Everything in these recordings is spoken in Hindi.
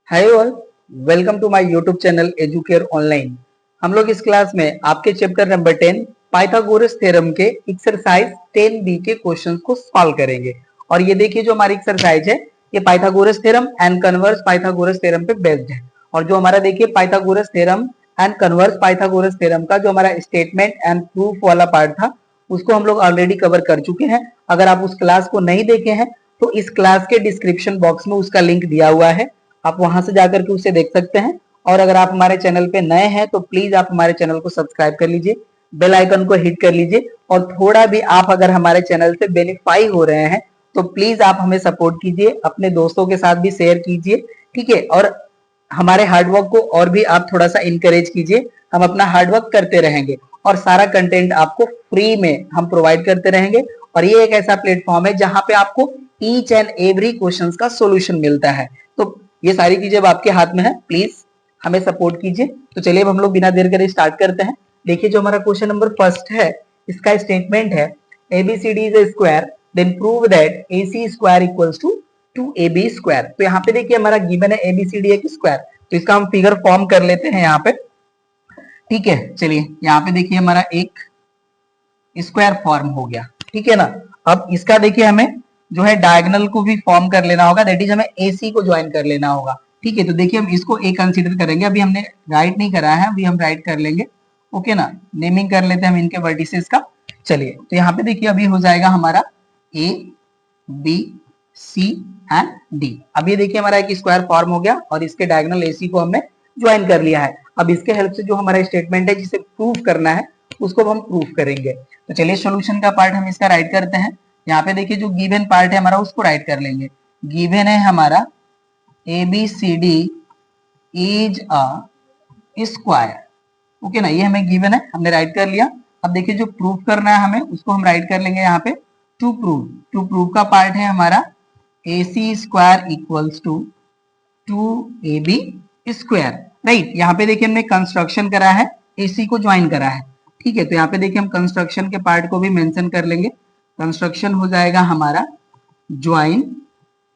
Hi all, welcome to my YouTube channel Educare online. हम लोग इस क्लास में आपके चैप्टर नंबर 10 पाइथागोरस थ्योरम के एक्सरसाइज 10B के क्वेश्चंस को सॉल्व करेंगे। और ये देखिए जो हमारी एक्सरसाइज है ये Pythagoras theorem and converse Pythagoras theorem पे बेस्ड है। और जो हमारा देखिए Pythagoras theorem and converse Pythagoras theorem का जो हमारा स्टेटमेंट एंड प्रूफ वाला पार्ट था उसको हम लोग ऑलरेडी कवर कर चुके हैं। अगर आप उस क्लास को नहीं देखे हैं तो इस क्लास के डिस्क्रिप्शन बॉक्स में उसका लिंक दिया हुआ है, आप वहां से जाकर के उसे देख सकते हैं। और अगर आप हमारे चैनल पे नए हैं तो प्लीज आप हमारे चैनल को सब्सक्राइब कर लीजिए, बेल आइकन को हिट कर लीजिए। और थोड़ा भी आप अगर हमारे चैनल से बेनिफाई हो रहे हैं तो प्लीज आप हमें सपोर्ट कीजिए, अपने दोस्तों के साथ भी शेयर कीजिए, ठीक है। और हमारे हार्डवर्क को और भी आप थोड़ा सा इंकरेज कीजिए, हम अपना हार्डवर्क करते रहेंगे और सारा कंटेंट आपको फ्री में हम प्रोवाइड करते रहेंगे। और ये एक ऐसा प्लेटफॉर्म है जहां पे आपको ईच एंड एवरी क्वेश्चन का सोल्यूशन मिलता है। तो ये सारी चीजें अब आपके हाथ में है, प्लीज हमें सपोर्ट कीजिए। तो चलिए अब हम लोग बिना देर करे स्टार्ट करते हैं। देखिए जो हमारा क्वेश्चन नंबर फर्स्ट है इसका स्टेटमेंट है ABCD is a square then prove that AC square equals to 2AB square. तो यहाँ पे देखिए हमारा गिवन है ABCD एक स्क्वायर, तो इसका हम फिगर फॉर्म कर लेते हैं यहाँ पे, ठीक है। चलिए यहाँ पे देखिए हमारा एक स्क्वायर फॉर्म हो गया, ठीक है ना। अब इसका देखिए हमें जो है डायगोनल को भी फॉर्म कर लेना होगा, दैट इज हमें AC को ज्वाइन कर लेना होगा, ठीक है। तो देखिए हम इसको A कंसीडर करेंगे, अभी हमने राइट नहीं करा है, अभी हम राइट कर लेंगे, ओके ना। नेमिंग कर लेते हैं हम इनके वर्टिसेस का। चलिए तो यहाँ पे देखिए अभी हो जाएगा हमारा A B C and D। अब ये देखिए हमारा एक स्क्वायर फॉर्म हो गया और इसके डायगोनल AC को हमने ज्वाइन कर लिया है। अब इसके हेल्प से जो हमारा स्टेटमेंट है जिसे प्रूफ करना है उसको हम प्रूफ करेंगे। तो चलिए सॉल्यूशन का पार्ट हम इसका राइट करते हैं। यहाँ पे देखिए जो गिवन पार्ट है हमारा उसको राइट कर लेंगे। गिवन है हमारा ABCD is a square, okay ना, ये हमें गिवन है, हमने राइट कर लिया। अब देखिए जो प्रूफ करना है हमें उसको हम राइट कर लेंगे यहाँ पे टू प्रूव। टू प्रूव का पार्ट है हमारा AC square equals to 2AB square, right. यहाँ पे देखिए हमने कंस्ट्रक्शन करा है, AC को ज्वाइन करा है, ठीक है। तो यहाँ पे देखिए हम कंस्ट्रक्शन के पार्ट को भी मेंशन कर लेंगे। कंस्ट्रक्शन हो जाएगा हमारा ज्वाइन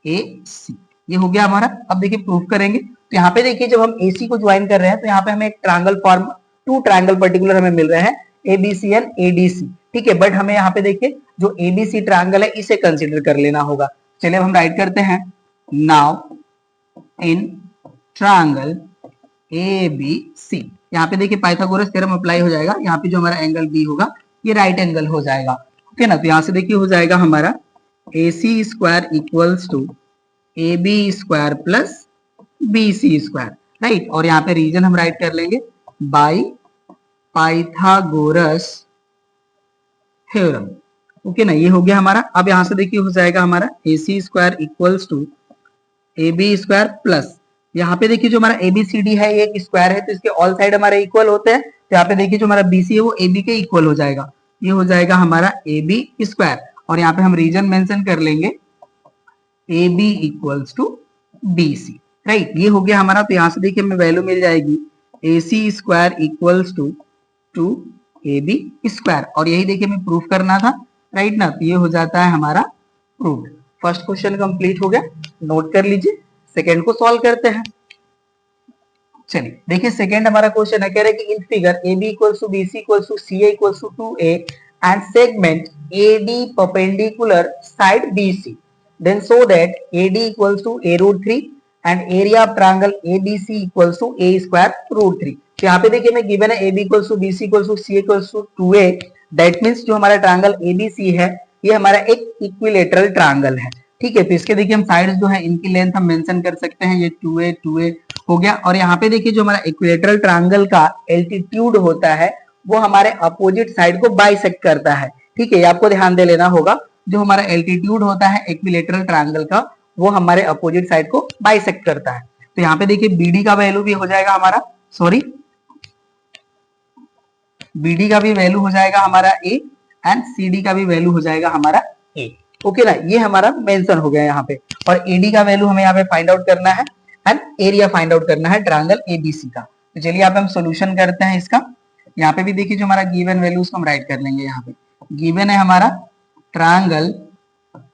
AC, ये हो गया हमारा। अब देखिए प्रूफ करेंगे तो यहाँ पे देखिए जब हम AC को ज्वाइन कर रहे हैं तो यहाँ पे हमें एक triangle form, two triangle particular हमें मिल रहे हैं ABC एंड ADC, ठीक है। बट हमें यहाँ पे देखिए जो ABC ट्रायंगल है इसे कंसिडर कर लेना होगा। चलिए अब हम राइट करते हैं, नाउ इन ट्रायंगल ABC, यहाँ पे देखिए पाइथागोरस थ्योरम अप्लाई हो जाएगा। यहाँ पे जो हमारा एंगल B होगा ये राइट एंगल हो जाएगा, ओके ना। तो यहाँ से देखिए हो जाएगा हमारा AC square equals to AB square plus BC square, right. और यहाँ पे रीजन हम राइट कर लेंगे बाय पाइथागोरस थ्योरम, ओके ना, ये हो गया हमारा। अब यहाँ से देखिए हो जाएगा हमारा AC square equals to AB square plus, यहाँ पे देखिए जो हमारा ABCD है ये एक स्क्वायर है तो इसके ऑल साइड हमारे इक्वल होते हैं। तो यहाँ पे देखिए जो हमारा BC है वो AB के इक्वल हो जाएगा, ये हो जाएगा हमारा AB स्क्वायर। और यहाँ पे हम रीजन मेंशन कर लेंगे AB equals to BC, right, ये हो गया हमारा। तो यहाँ से देखिए हमें वैल्यू मिल जाएगी AC square equals to 2AB square. और यही देखिए हमें प्रूफ करना था, राइट ना। तो ये हो जाता है हमारा प्रूफ। फर्स्ट क्वेश्चन कंप्लीट हो गया, नोट कर लीजिए। सेकेंड को सॉल्व करते हैं। चलिए देखिए सेकेंड हमारा क्वेश्चन है, कह रहे हैं कि in figure AB equals to BC equals to CA equals to 2A and segment AD perpendicular side BC, then show that AD equals to A root 3 and area of triangle ABC equals to A square root 3। तो यहाँ पे देखिए हमें गिवन है AB equals to BC equals to C equals to 2A, that means जो हमारा ट्रायंगल ABC है ये हमारा एक इक्विलेटरल ट्रायंगल है, ठीक है। तो इसके देखिए हम साइड्स जो है इनकी लेंथ हम मेंशन कर सकते हैं, ये 2A 2A हो गया। और यहाँ पे देखिए जो हमारा इक्विलेटरल ट्रायंगल का एल्टीट्यूड होता है वो हमारे अपोजिट साइड को बाइसेक्ट करता है, ठीक है। ये आपको ध्यान दे लेना होगा, जो हमारा एल्टीट्यूड होता है इक्विलेटरल ट्रायंगल का वो हमारे अपोजिट साइड को बाइसेक्ट करता है। तो यहाँ पे देखिए BD का वैल्यू भी हो जाएगा हमारा, सॉरी BD का भी वैल्यू हो जाएगा हमारा A एंड CD का भी वैल्यू हो जाएगा हमारा A, ओके ना, ये हमारा मेंशन हो गया यहाँ पे। और AD का वैल्यू हमें यहाँ पे फाइंड आउट करना है एंड एरिया फाइंड आउट करना है ट्रायंगल ABC का। तो चलिए यहाँ पे हम सोल्यूशन करते हैं इसका। यहाँ पे भी देखिए जो हमारा गिवन वैल्यू उसको हम राइट कर लेंगे। यहाँ पे गिवन है हमारा triangle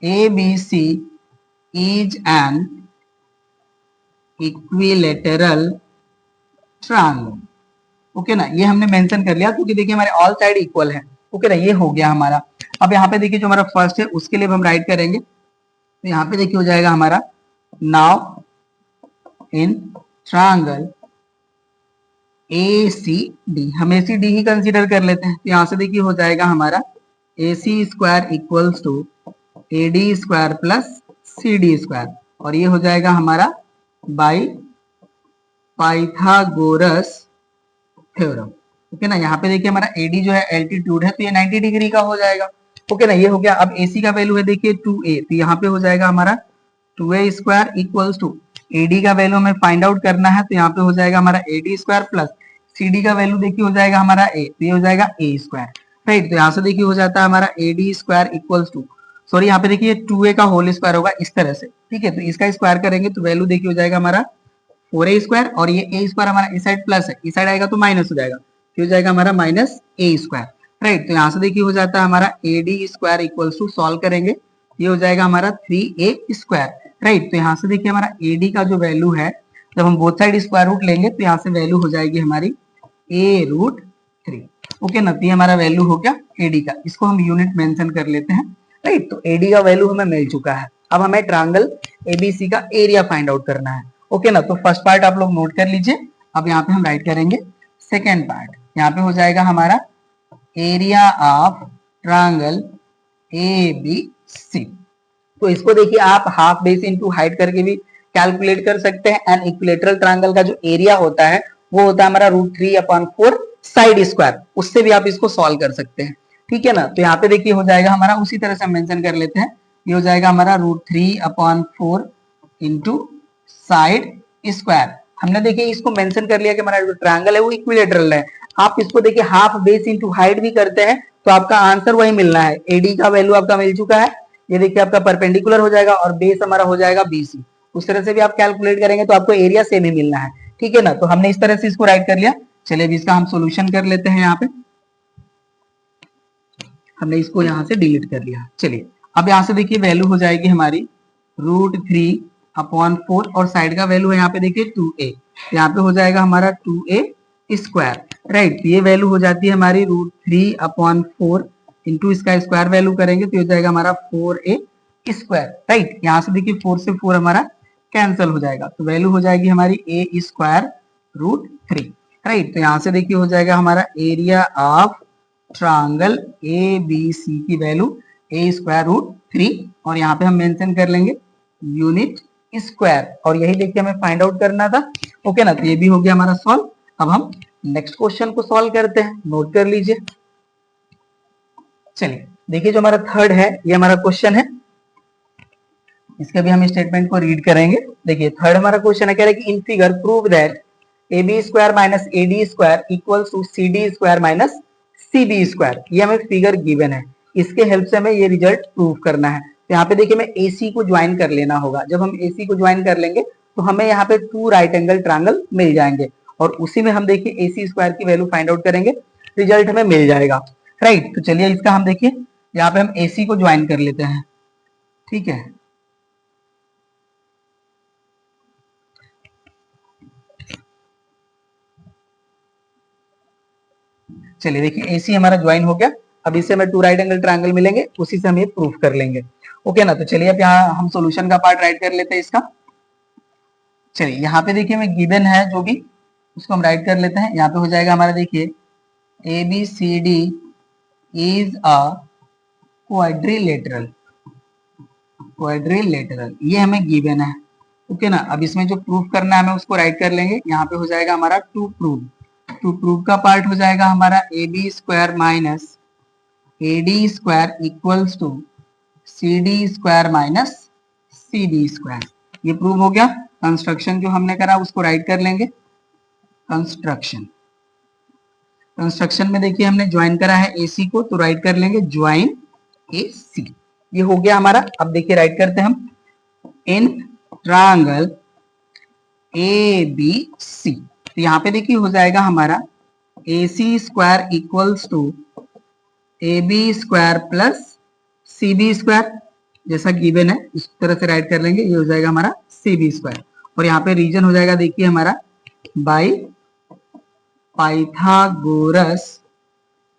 ABC is an equilateral triangle. Okay ना, ये हमने मेंशन कर लिया क्योंकि देखिए हमारे ऑल साइड इक्वल है। ओके ना, ये हो गया हमारा। अब यहाँ पे देखिए जो हमारा फर्स्ट है उसके लिए हम राइट करेंगे, तो यहाँ पे देखिए हो जाएगा हमारा now in triangle A C D, हम A C D he consider कर लेते हैं। तो यहाँ से देखिए हो जाएगा हमारा A C square equals to A D square plus C D square, और ये हो जाएगा हमारा बाई पाइथागोरस थ्योरम। ओके ना, यहाँ पे देखिए हमारा एडी जो है एल्टीट्यूड है तो ये 90 डिग्री का हो जाएगा। ओके ना, ये हो गया। अब एसी का वैल्यू है देखिए 2a, तो यहाँ पे हो जाएगा हमारा 2a square equals to AD का वैल्यू हमें फाइंड आउट करना है, तो यहाँ पे हो जाएगा हमारा एडी स्क्वायर प्लस सीडी का वैल्यू देखिए हो जाएगा हमारा ए, तो ये हो जाएगा ए स्क्वायर। राइट, तो यहाँ से देखिए हो जाता है हमारा AD square equals to, sorry यहाँ पे देखिए 2a का होल स्क्वायर होगा इस तरह से। ठीक है, तो इसका स्क्वायर करेंगे तो वैल्यू देखिए हो जाएगा हमारा 4a स्क्वायर, और ये a स्क्वायर हमारा इस साइड प्लस है, इस साइड आएगा तो माइनस हो जाएगा, तो हो जाएगा हमारा माइनस a स्क्वायर। राइट, तो यहाँ से देखिए हो जाता है हमारा ad square equals to, solve करेंगे ये हो जाएगा हमारा 3a स्क्वायर। राइट, तो यहाँ से देखिए हमारा ad का जो वैल्यू है, जब हम बोथ साइड स्क्वायर रूट लेंगे तो यहाँ से वैल्यू हो जाएगी हमारी a√3। ओके ना, तो ये हमारा वैल्यू हो गया ad का, इसको हम यूनिट मेंशन कर लेते हैं। राइट, तो ad का वैल्यू हमें मिल चुका है। अब हमें ट्रायंगल एबीसी का एरिया फाइंड आउट करना है। ओके ना, तो फर्स्ट पार्ट आप लोग नोट कर लीजिए। अब यहाँ पे हम राइट करेंगे सेकेंड पार्ट, यहाँ पे हो जाएगा हमारा area of triangle A B C. तो इसको देखिए आप हाफ बेस इनटू हाइट करके भी कैलकुलेट कर सकते हैं। एंड इक्विलेटरल ट्रायंगल का जो एरिया होता है वो होता है हमारा √3/4 साइड स्क्वायर, उससे भी आप इसको सॉल्व कर सकते हैं। ठीक है ना, तो यहाँ पे देखिए हो जाएगा हमारा, उसी तरह से मेंशन कर लेते हैं, ये हो जाएगा हमारा √3/4 इंटू साइड स्क्वायर। हमने देखिए इसको मेंशन कर लिया कि हमारा जो ट्रायंगल है वो इक्विलेटरल है। आप इसको देखिए हाफ बेस इनटू हाइट भी करते हैं तो आपका आंसर वही मिलना है। एडी का वैल्यू आपका मिल चुका है, ये देखिए आपका परपेंडिकुलर हो जाएगा और बेस हमारा हो जाएगा बीसी। उस तरह से भी आप कैलकुलेट करेंगे तो आपको एरिया सेम ही मिलना है। ठीक है ना, तो हमने इस तरह से इसको राइट कर लिया। चलिए अभी इसका हम सोल्यूशन कर लेते हैं। यहाँ पे हमने इसको यहाँ से डिलीट कर लिया। चलिए अब यहाँ से देखिए वैल्यू हो जाएगी हमारी √3/4 और साइड का वैल्यू है यहाँ पे देखिए 2a, यहाँ पे हो जाएगा हमारा 2a स्क्वायर। राइट, ये वैल्यू हो जाती है हमारी √3/4 इंटू इसका स्क्वायर वैल्यू करेंगे तो हो जाएगा हमारा 4a स्क्वायर। राइट, यहाँ से देखिए 4 से 4 हमारा कैंसिल हो जाएगा, तो वैल्यू हो जाएगी हमारी a स्क्वायर √3। राइट, तो यहाँ से देखिए हो जाएगा हमारा area of triangle A B C की वैल्यू a स्क्वायर √3, और यहाँ पे हम मेंशन कर लेंगे यूनिट स्क्वायर, और यही देखिए हमें फाइंड आउट करना था। ओके ना, तो ये भी हो गया हमारा सॉल्व। अब हम नेक्स्ट क्वेश्चन को सॉल्व करते हैं, नोट कर लीजिए। चलिए देखिए जो हमारा थर्ड है ये हमारा क्वेश्चन है, इसके भी हम स्टेटमेंट को रीड करेंगे। देखिए थर्ड हमारा क्वेश्चन है, कह रहा है कि in figure prove that AB square minus AD square equals to CD square minus CB square. ये हमें फिगर गिवन है, इसके हेल्प से हमें ये रिजल्ट प्रूव करना है। तो यहाँ पे देखिए हमें AC को ज्वाइन कर लेना होगा। जब हम AC को ज्वाइन कर लेंगे तो हमें यहाँ पे 2 राइट एंगल ट्रायंगल मिल जाएंगे, और उसी में हम देखिए AC स्क्वायर की वैल्यू फाइंड आउट करेंगे, रिजल्ट हमें मिल जाएगा। राइट, तो चलिए इसका हम देखिए यहाँ पे हम AC को ज्वाइन कर लेते हैं। ठीक है, चलिए देखिए AC हमारा ज्वाइन हो गया। अब इससे हमें 2 राइट एंगल ट्रायंगल मिलेंगे, उसी से हम ये प्रूफ कर लेंगे। ओके ना, तो चलिए अब यहाँ हम सॉल्यूशन का पार्ट राइट कर लेते हैं इसका। चलिए यहाँ पे देखिए हमें गिवन है जो भी, उसको हम राइट कर लेते हैं। यहाँ पे हो जाएगा हमारा देखिए ABCD इज अ क्वाड्रिलेटरल, ये हमें गिवन है। ओके ना, अब इसमें जो प्रूफ करना है हमें उसको राइट कर लेंगे। यहाँ पे हो जाएगा हमारा टू प्रूफ का पार्ट हो जाएगा हमारा AB square minus AD square equals to CD square minus CB square. ये प्रूव हो गया। कंस्ट्रक्शन जो हमने करा उसको राइट कर लेंगे। कंस्ट्रक्शन में देखिए हमने ज्वाइन करा है AC को, तो राइट कर लेंगे ज्वाइन AC। ये हो गया हमारा। अब देखिए राइट करते हैं हम इन ट्रायंगल ABC। तो यहाँ पे देखिए हो जाएगा हमारा AC square equals to AB square plus CB square, जैसा गिवन है इस तरह से राइट कर लेंगे। ये हो जाएगा हमारा CB स्क्वायर, और यहाँ पे रीजन हो जाएगा देखिए हमारा बाय पाइथागोरस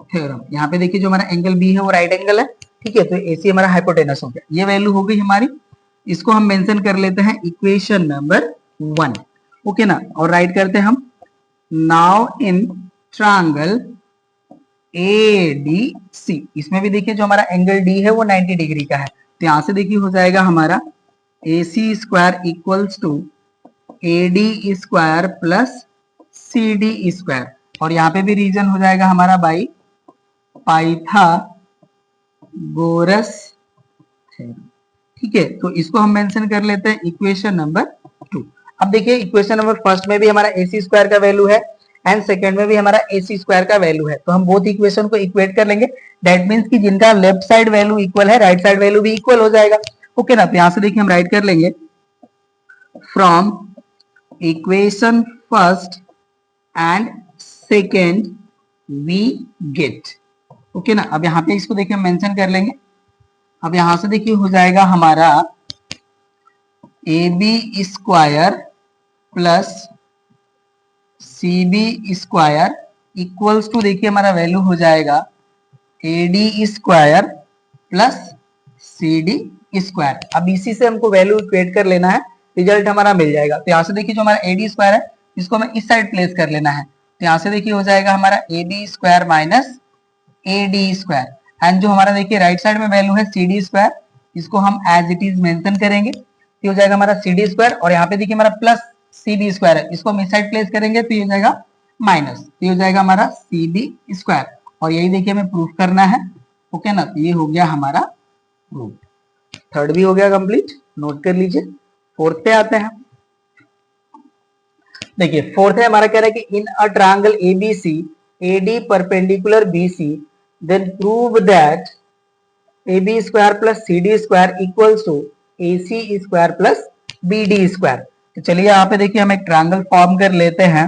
थ्योरम। यहाँ पे देखिए जो हमारा एंगल बी है वो राइट एंगल है, ठीक है, तो एसी हमारा हाइपोटेनस हो गया, ये वैल्यू हो गई हमारी। इसको हम मेंशन कर लेते हैं इक्वेशन नंबर 1, ओके ना, और राइट करते हैं हम नाउ इन ट्रायंगल ADC, इसमें भी देखिए जो हमारा एंगल डी है वो 90 डिग्री का है, तो यहाँ से देखिए हो जाएगा हमारा AC square equals to AD square plus CD square, और यहाँ पे भी रीजन हो जाएगा हमारा बाई पाइथागोरस थ्योरम, ठीक है। तो इसको हम मेंशन कर लेते हैं इक्वेशन नंबर 2। अब देखिए इक्वेशन नंबर फर्स्ट में भी हमारा AC स्क्वायर का वैल्यू है एंड सेकंड में भी हमारा AC स्क्वायर का वैल्यू है, तो हम बोथ इक्वेशन को इक्वेट कर लेंगे। दैट मींस कि जिनका लेफ्ट साइड वैल्यू इक्वल है राइट साइड वैल्यू भी इक्वल हो जाएगा, ओके ना। तो यहां से देखिए हम राइट कर लेंगे from equation first and second we get, okay ना। अब यहाँ पे इसको देखिए हम मेंशन कर लेंगे। अब यहां से देखिए हो जाएगा हमारा AB square plus CB square equals to देखिए हमारा वैल्यू हो जाएगा AD square plus CD square. अब इसी से हमको वैल्यू इक्वेट कर लेना है, रिजल्ट हमारा मिल जाएगा। तो यहाँ से देखिए जो हमारा AD स्क्वायर है इसको हमें इस साइड प्लेस कर लेना है, तो यहाँ से देखिए हो जाएगा हमारा AB square minus AD square, and जो हमारा देखिए राइट साइड में वैल्यू है CD स्क्वायर, इसको हम एज इट इज मेंशन करेंगे, तो हो जाएगा हमारा CD स्क्वायर, और यहाँ पे देखिए हमारा प्लस CB स्क्वायर है, इसको हम इस साइड प्लेस करेंगे तो ये हो जाएगा माइनस, तो ये हो जाएगा हमारा CB स्क्वायर, और यही देखिए हमें प्रूफ करना है, ओके ना। तो ये हो गया हमारा प्रूफ, थर्ड भी हो गया कंप्लीट, नोट कर लीजिए। फोर्थ पे आते हैं। देखिए फोर्थ है हमारा कह रहा है कि in a triangle ABC AD perpendicular BC then prove that AB square plus CD square equals to AC square plus BD square. तो चलिए यहाँ पे देखिए हम एक ट्रायंगल फॉर्म कर लेते हैं,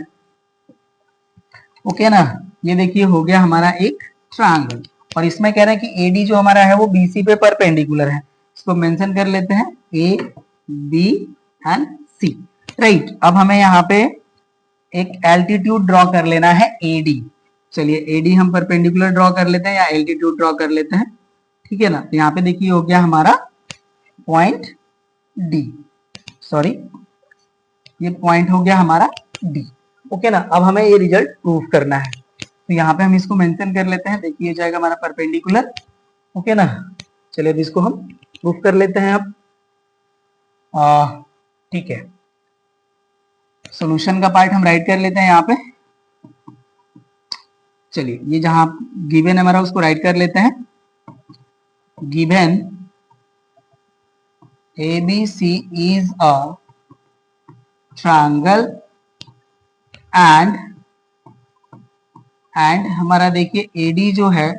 ओके ना। ये देखिए हो गया हमारा एक ट्रायंगल, और इसमें कह रहे हैं कि AD जो हमारा है वो BC पे परपेंडिकुलर है, इसको मेंशन कर लेते हैं A B and C, right. अब हमें यहाँ पे एक एल्टीट्यूड ड्रॉ कर लेना है AD। चलिए AD हम परपेंडिकुलर ड्रॉ कर लेते हैं या एल्टीट्यूड ड्रॉ कर लेते हैं, ठीक है ना। तो यहाँ पे देखिए हो गया हमारा पॉइंट D, सॉरी ये पॉइंट हो गया हमारा D, ओके ना। अब हमें ये रिजल्ट प्रूफ करना है, तो यहाँ पे हम इसको मेंशन कर लेते हैं, देखिए जाएगा हमारा परपेंडिकुलर, ओके ना। चलिए अब इसको हम प्रूफ कर लेते हैं। अब ठीक है, सॉल्यूशन का पार्ट हम राइट कर लेते हैं यहाँ पे। चलिए ये जहां गिवन है हमारा उसको राइट कर लेते हैं, given ABC is a triangle and हमारा देखिए AD जो है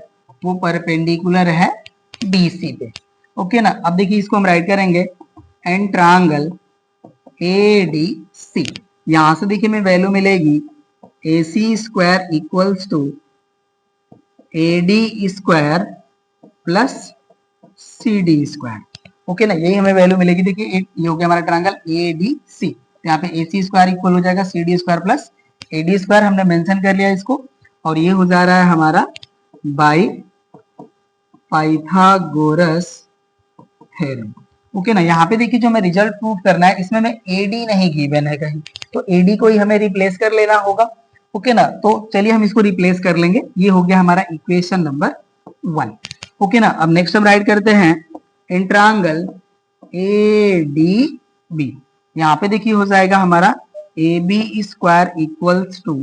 वो परपेंडिकुलर है BC पे, ओके ना। अब देखिए इसको हम राइट करेंगे एंड ट्रायंगल ADC, यहां से देखिए हमें वैल्यू मिलेगी AC square equals to AD square plus CD square, okay ना, यही हमें वैल्यू मिलेगी। देखिए ये हो गया हमारा ट्रायंगल ADC, तो यहाँ पे AC स्क्वायर इक्वल हो जाएगा CD square plus AD square, हमने मेंशन कर लिया इसको, और ये हो जा रहा है हमारा बाय पाइथागोरस थ्योरम, ओके ना। यहाँ पे देखिए जो हमें रिजल्ट प्रूव करना है इसमें हमें AD नहीं गिवन है कहीं, तो AD को ही हमें रिप्लेस कर लेना होगा, ओके ना। तो चलिए हम इसको रिप्लेस कर लेंगे, ये हो गया हमारा इक्वेशन नंबर 1, ओके ना। अब नेक्स्ट हम राइट करते हैं इन ट्रायंगल ADB, यहाँ पे देखिए हो जाएगा हमारा AB square equals to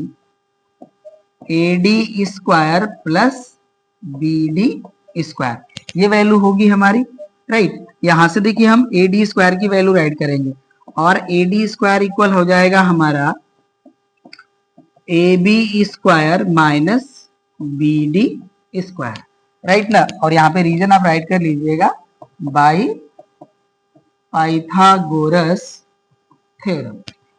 AD square plus BD square, ये वैल्यू होगी हमारी, राइट। यहां से देखिए हम AD स्क्वायर की वैल्यू राइट करेंगे, और AD स्क्वायर इक्वल हो जाएगा हमारा AB square minus BD square, right ना। और यहाँ पे रीजन आप राइट कर लीजिएगा बाय पाइथागोरस थ्योरम,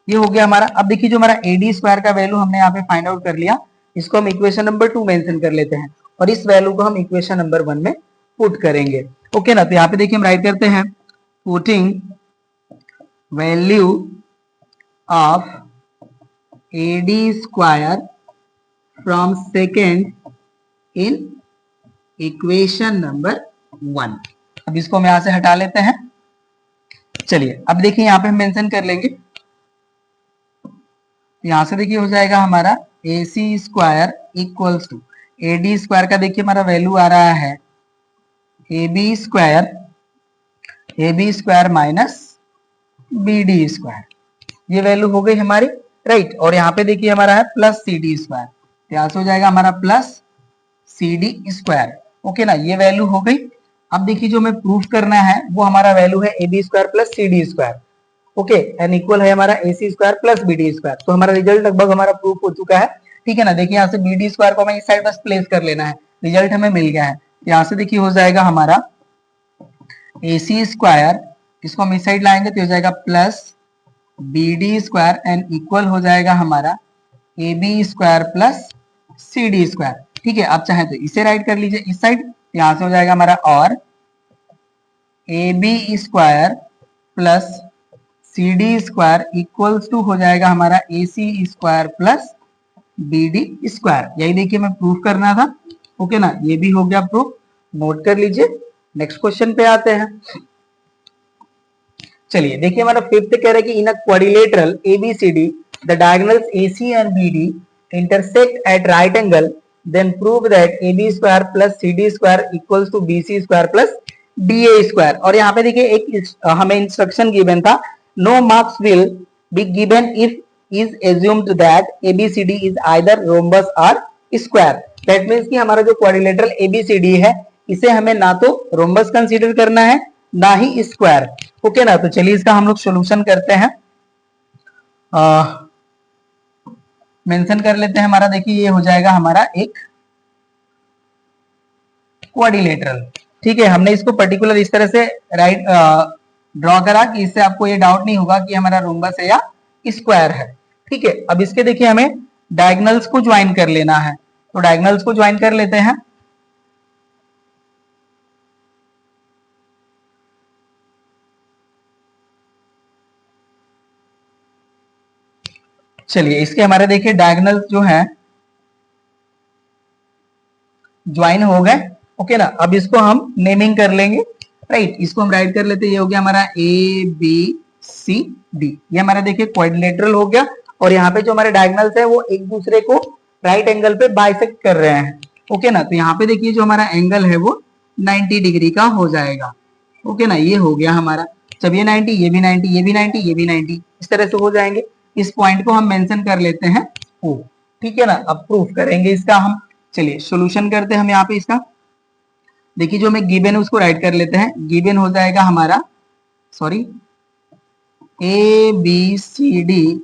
ये हो गया हमारा। अब देखिए जो हमारा AD स्क्वायर का वैल्यू हमने यहाँ पे फाइंड आउट कर लिया, इसको हम इक्वेशन नंबर 2 मेंशन कर लेते हैं, और इस वैल्यू को हम इक्वेशन नंबर 1 में पुट करेंगे, ओके ना। तो यहाँ पे देखिए हम राइट करते हैं putting value of AD square from second in equation number 1। अब इसको हम यहां से हटा लेते हैं। चलिए अब देखिए यहां पे हम मेंशन कर लेंगे, यहां से देखिए हो जाएगा हमारा AC square equals to AD square का देखिए हमारा वैल्यू आ रहा है AB square minus BD square, ये वैल्यू हो गई हमारी, राइट। और यहाँ पे देखिए हमारा है प्लस CD स्क्वायर, यहाँ से हो जाएगा हमारा प्लस CD स्क्वायर, ओके ना, ये वैल्यू हो गई। अब देखिए जो हमें प्रूफ करना है वो हमारा वैल्यू है AB square plus CD square, okay, and equal है हमारा AC square plus BD square. तो हमारा रिजल्ट लगभग हमारा प्रूफ हो चुका है, ठीक है ना। देखिए यहाँ से BD स्क्वायर को हमें इस साइड बस प्लेस कर लेना है, रिजल्ट हमें मिल गया है। यहाँ से देखिए हो जाएगा हमारा AC स्क्वायर, इसको हम इस साइड लाएंगे तो हो जाएगा plus BD square and equal हो जाएगा हमारा AB square plus CD square, ठीक है। आप चाहे तो इसे राइट कर लीजिए इस साइड, यहां से हो जाएगा हमारा और AB square plus CD square equals to हो जाएगा हमारा AC square plus BD square. यही देखिए हमें प्रूफ करना था, ओके ना, ये भी हो गया प्रूफ, नोट कर लीजिए। नेक्स्ट क्वेश्चन पे आते हैं। चलिए देखिए हमारा फिफ्थ कह रहा है कि in a quadrilateral ABCD the diagonals AC and BD intersect at right angle, then prove that AB square plus CD square equals to BC square plus DA square। और यहाँ पे देखिए एक हमें इंस्ट्रक्शन गिवन था, no marks will be given if is assumed that ABCD is either rhombus or square। That means कि हमारा जो क्वाड्रिलेटरल ABCD है इसे हमें ना तो रोम्बस कंसीडर करना है ना ही स्क्वायर, ओके ना। तो चलिए इसका हम लोग सॉल्यूशन करते हैं, मेंशन कर लेते हैं। हमारा देखिए ये हो जाएगा हमारा एक क्वाड्रिलेटरल, ठीक है। हमने इसको पर्टिकुलर इस तरह से राइट ड्रॉ करा कि इससे आपको ये डाउट नहीं होगा कि हमारा रोम्बस है या स्क्वायर है, ठीक है। अब इसके देखिए हमें डायगोनल्स को ज्वाइन कर लेना है, तो डायगोनल्स को ज्वाइन कर लेते हैं। चलिए इसके हमारे देखिए डायगोनल्स जो है ज्वाइन हो गए, ओके ना। अब इसको हम नेमिंग कर लेंगे, राइट। इसको हम राइट कर लेते हैं, ये हो गया हमारा ABCD, ये हमारा देखिए क्वाड्रिलेटरल हो गया। और यहाँ पे जो हमारे डायगोनल्स है वो एक दूसरे को राइट एंगल पे बाइसेक्ट कर रहे हैं, ओके ना। तो यहाँ पे देखिए जो हमारा एंगल है वो 90 डिग्री का हो जाएगा, ओके ना, ये हो गया हमारा। जब ये 90, ये भी 90, ये भी 90, ये भी 90, इस तरह से हो जाएंगे। इस पॉइंट को हम मेंशन कर लेते हैं O, ठीक है ना। अब प्रूफ करेंगे इसका हम, चलिए सॉल्यूशन करते हैं हम यहाँ पे इसका। देखिए जो हमें गिवन है उसको राइट कर लेते हैं, गिवन हो जाएगा हमारा, sorry, ABCD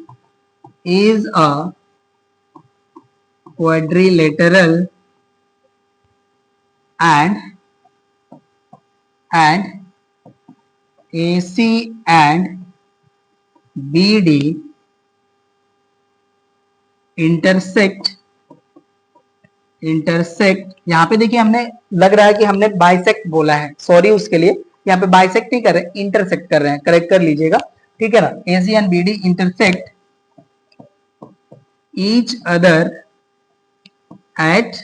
is a quadrilateral and AC and BD intersect, यहाँ पे देखिए हमने लग रहा है कि हमने बाइसेक्ट बोला है, सॉरी उसके लिए, यहाँ पे बाइसेक्ट नहीं कर रहे, इंटरसेक्ट कर रहे हैं, करेक्ट कर लीजिएगा, ठीक है ना। AC and BD intersect each other at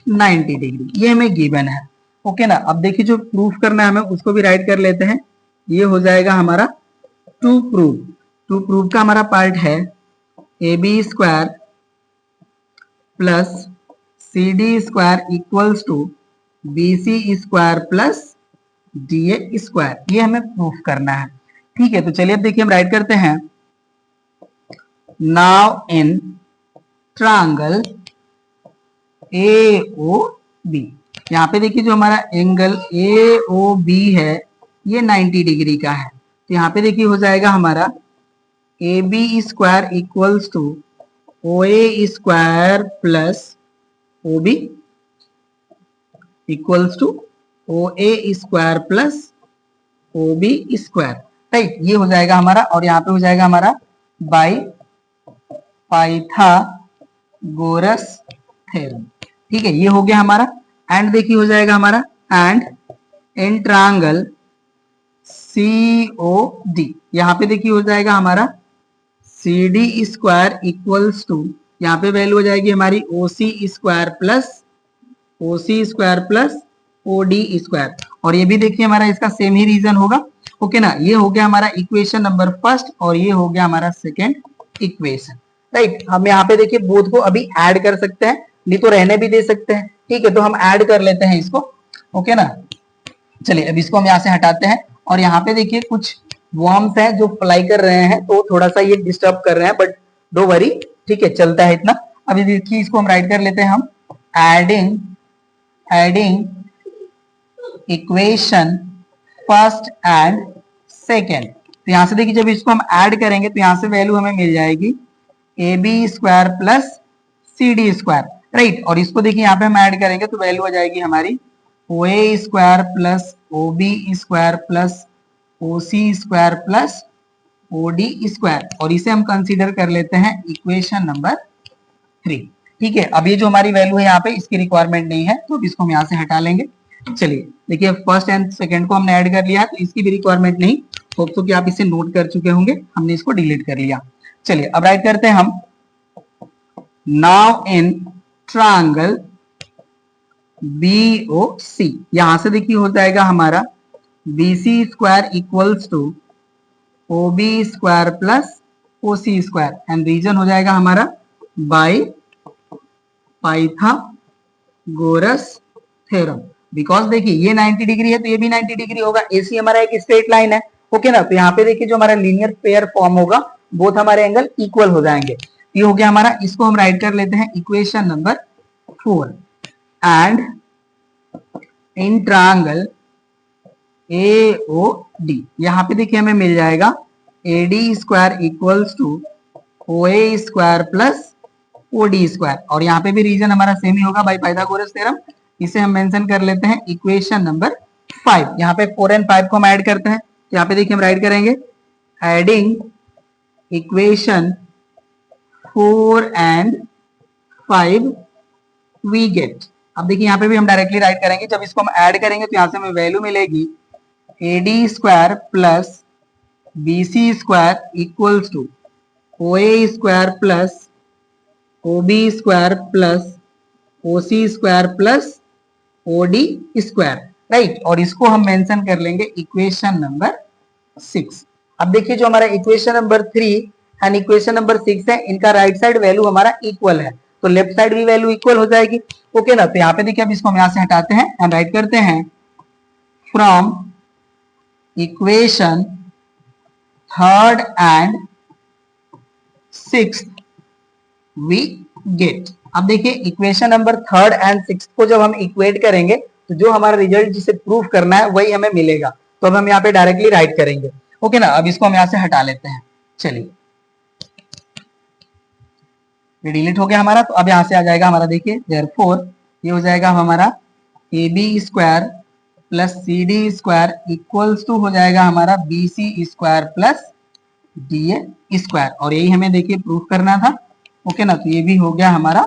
90 degree, ये हमें गिवन है, ओके ना। अब देखिए जो प्रूफ करना है हमें उसको भी राइट कर लेते हैं, ये हो जाएगा हमारा टू प्रूफ का हमारा पार्ट है AB square plus CD square equals to BC square plus DA square, ये हमें प्रूफ करना है, ठीक है। तो चलिए अब देखिए हम राइट करते हैं, नाउ इन ट्रायंगल AOB, यहाँ पे देखिए जो हमारा एंगल AOB है ये 90 डिग्री का है। तो यहाँ पे देखिए हो जाएगा हमारा AB square equals to OA square plus OB equals to OA square plus OB square, right, ये हो जाएगा हमारा। और यहाँ पे हो जाएगा हमारा बाय पाइथागोरस थ्योरम, ठीक है, ये हो गया हमारा। एंड देखिए हो जाएगा हमारा एंड इन ट्रायंगल COD, यहाँ पे देखिए हो जाएगा हमारा C D square equals to, यहाँ पे वैल्यू हो जाएगी हमारी O C square plus O D square. और ये भी देखिए हमारा इसका सेम ही रीजन होगा। ओके ना, ये हो गया हमारा इक्वेशन नंबर फर्स्ट और ये हो गया हमारा सेकेंड इक्वेशन। राइट, हम यहाँ पे देखिए बोथ को अभी ऐड कर सकते हैं, नहीं तो रहने भी दे सकते हैं। ठीक है, तो हम ऐड कर लेते हैं इसको। ओके ना, चलिए अब इसको हम यहाँ से हटाते हैं। और यहाँ पे देखिए कुछ वर्म्स हैं जो फ्लाई कर रहे हैं, तो थोड़ा सा ये डिस्टर्ब कर रहे हैं, बट डो वरी, ठीक है, चलता है इतना। अभी देखिए इसको हम राइट कर लेते हैं, हम adding equation first and second. तो यहां से देखिए जब इसको हम ऐड करेंगे तो यहां से वैल्यू हमें मिल जाएगी A B square plus C D square. Right, और इसको देखिए यहाँ पे हम ऐड करेंगे तो वैल्यू आ जाएगी हमारी O A square plus O B square plus O C square plus O D square. और इसे हम कंसीडर कर लेते हैं इक्वेशन नंबर 3। ठीक है, अब ये जो हमारी वैल्यू है यहाँ पे इसकी रिक्वायरमेंट नहीं है, तो इसको हम यहाँ से हटा लेंगे। चलिए देखिए फर्स्ट एंड सेकंड को हमने ऐड कर लिया है, तो इसकी भी रिक्वायरमेंट नहीं। होप तो कि आप इसे नोट कर चुके होंगे, हमने इसको डिलीट कर लिया। चलिए अब राइट करते हैं हम, नाउ इन ट्रायंगल BOC, यहां से देखिए हो जाएगा हमारा BC square equals to OB square plus OC square, and reason हो जाएगा हमारा बाय पाइथागोरस थ्योरम। बिकॉज देखिए ये 90 डिग्री है तो ये भी 90 डिग्री होगा, AC हमारा एक स्ट्रेट लाइन है। ओके ना, तो यहाँ पे देखिए जो हमारा लीनियर पेयर फॉर्म होगा, बोथ हमारे एंगल इक्वल हो जाएंगे। ये हो गया हमारा, इसको हम राइट कर लेते हैं equation number 4। And in triangle AOD, यहाँ पे देखिए हमें मिल जाएगा AD square equals to OA square plus OD square. और यहाँ पे भी रीजन हमारा सेम ही होगा बाय पाइथागोरस थ्योरम। इसे हम मेंशन कर लेते हैं इक्वेशन नंबर 5। यहाँ पे 4 एंड 5 को हम ऐड करते हैं, यहाँ पे देखिए हम राइट करेंगे adding equation 4 and 5 we get. अब देखिए यहाँ पे भी हम डायरेक्टली राइट करेंगे, जब इसको हम ऐड करेंगे तो यहाँ से हमें वैल्यू मिलेगी AD square plus BC square equals to OA square plus OB square plus OC square plus OD square. Right, और इसको हम मेंशन कर लेंगे इक्वेशन नंबर 6। अब देखिए जो हमारा equation number 3 and equation number 6 है, इनका राइट साइड वैल्यू हमारा इक्वल है, तो लेफ्ट साइड भी वैल्यू इक्वल हो जाएगी। ओके ना, तो यहाँ पे देखिए अब इसको हम यहाँ से हटाते हैं एंड राइट करते हैं from equation 3rd and 6th we get. अब देखिए equation number 3rd and 6th को जब हम इक्वेट करेंगे तो जो हमारा रिजल्ट जिसे प्रूफ करना है वही हमें मिलेगा, तो अब हम यहाँ पे डायरेक्टली राइट करेंगे। ओके ना, अब इसको हम यहाँ से हटा लेते हैं। चलिए ये डिलीट हो गया हमारा, तो अब यहाँ से आ जाएगा हमारा, देखिए देयरफॉर ये हो जाएगा हमारा AB square plus CD square equals to हो जाएगा हमारा BC square plus DA square. और यही हमें देखिए प्रूफ करना था। ओके ना, तो ये भी हो गया हमारा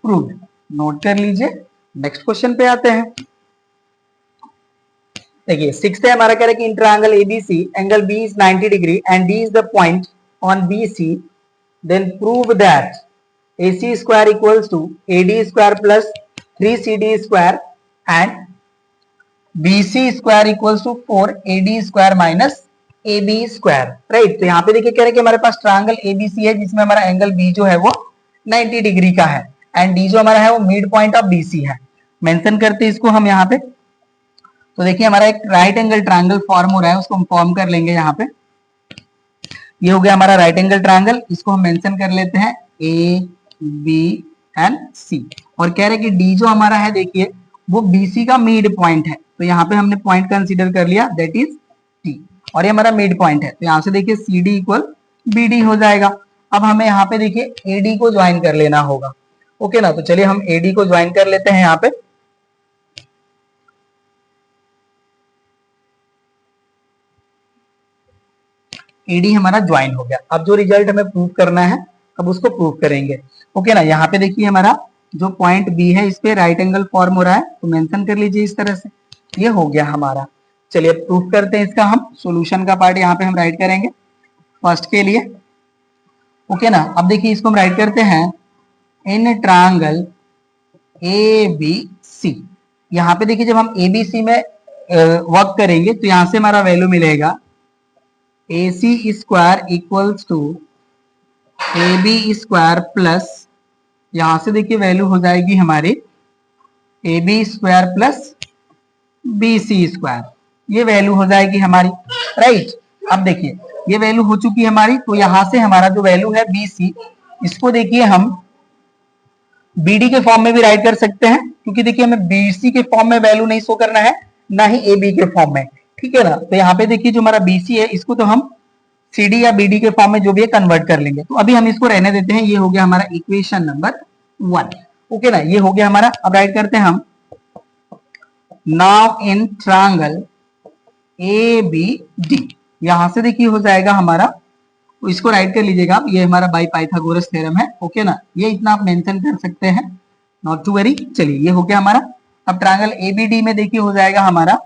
प्रूव्ड, नोट कर लीजिए। नेक्स्ट क्वेश्चन पे आते हैं। देखिए 6th है हमारा, कह रहा है कि इन triangle ABC angle B is 90 degree and D is the point on BC, then prove that AC square equals to AD square plus 3CD square and BC square equals to 4AD square minus AB square। Right, तो यहाँ पे देखिए कह रहे हैं कि हमारे पास ट्रायंगल ABC है जिसमें हमारा एंगल B जो है वो 90 डिग्री का है एंड D जो हमारा है वो मिड पॉइंट ऑफ BC है। मेंशन करते इसको हम यहाँ पे, तो देखिए हमारा एक राइट एंगल ट्रायंगल फॉर्म हो रहा है, उसको हम फॉर्म कर लेंगे यहाँ पे। ये हो गया हमारा राइट एंगल ट्रायंगल, इसको हम मेंशन कर लेते हैं A B एंड C। और कह रहे हैं कि D जो हमारा है देखिए वो BC का मिड पॉइंट है, तो यहाँ पे हमने पॉइंट कंसीडर कर लिया दैट इज T, और ये हमारा मिड पॉइंट है, तो यहाँ से देखिए CD इक्वल BD हो जाएगा। अब हमें यहाँ पे देखिए AD को ज्वाइन कर लेना होगा। ओके ना, तो चलिए हम AD को ज्वाइन कर लेते हैं यहाँ पे। AD हमारा ज्वाइन हो गया। अब जो रिजल्ट हमें प्रूव करना है अब उसको प्रूव करेंगे। ओके ना, यहाँ पे देखिए हमारा जो पॉइंट B है इस पे राइट एंगल फॉर्म हो रहा है, तो मेंशन कर लीजिए इस तरह से। ये हो गया हमारा। चलिए प्रूफ करते हैं इसका हम। सॉल्यूशन का पार्ट यहाँ पे हम राइट करेंगे फर्स्ट के लिए। ओके ना। अब देखिए इसको हम राइट करते हैं इन ट्रायंगल ए बी सी। यहाँ पे देखिए जब हम ए बी सी में वर्क करेंगे तो यहां से हमारा वैल्यू मिलेगा A C square equals to A B square plus, यहां से देखिए वैल्यू हो जाएगी हमारी A B square plus B C square, ये वैल्यू हो जाएगी हमारी, राइट। अब देखिए ये वैल्यू हो चुकी है हमारी, तो यहां से हमारा जो वैल्यू है बी सी, इसको देखिए हम बीडी के फॉर्म में भी राइट कर सकते हैं, क्योंकि देखिए हमें बीसी के फॉर्म में वैल्यू नहीं शो करना है, ना ही ए बी के फॉर्म में, ठीक है ना। तो यहाँ पे देखिए जो हमारा बीसी है इसको तो हम सीडी या बीडी के फॉर्म में जो भी है कन्वर्ट कर लेंगे। तो अभी हम इसको रहने देते हैं, ये हो गया हमारा इक्वेशन नंबर 1। ओके ना, ये हो गया हमारा। अब राइट करते हैं हम now in triangle A B D, यहां से देखिए हो जाएगा हमारा, तो इसको राइट कर लीजिएगा आप, ये हमारा बाय पाइथागोरस थ्योरम है। ओके ना, ये इतना आप मेंशन कर सकते हैं, नॉट टू वरी। चलिए ये हो गया हमारा। अब ट्रायंगल एबीडी में देखिए हो जाएगा हमारा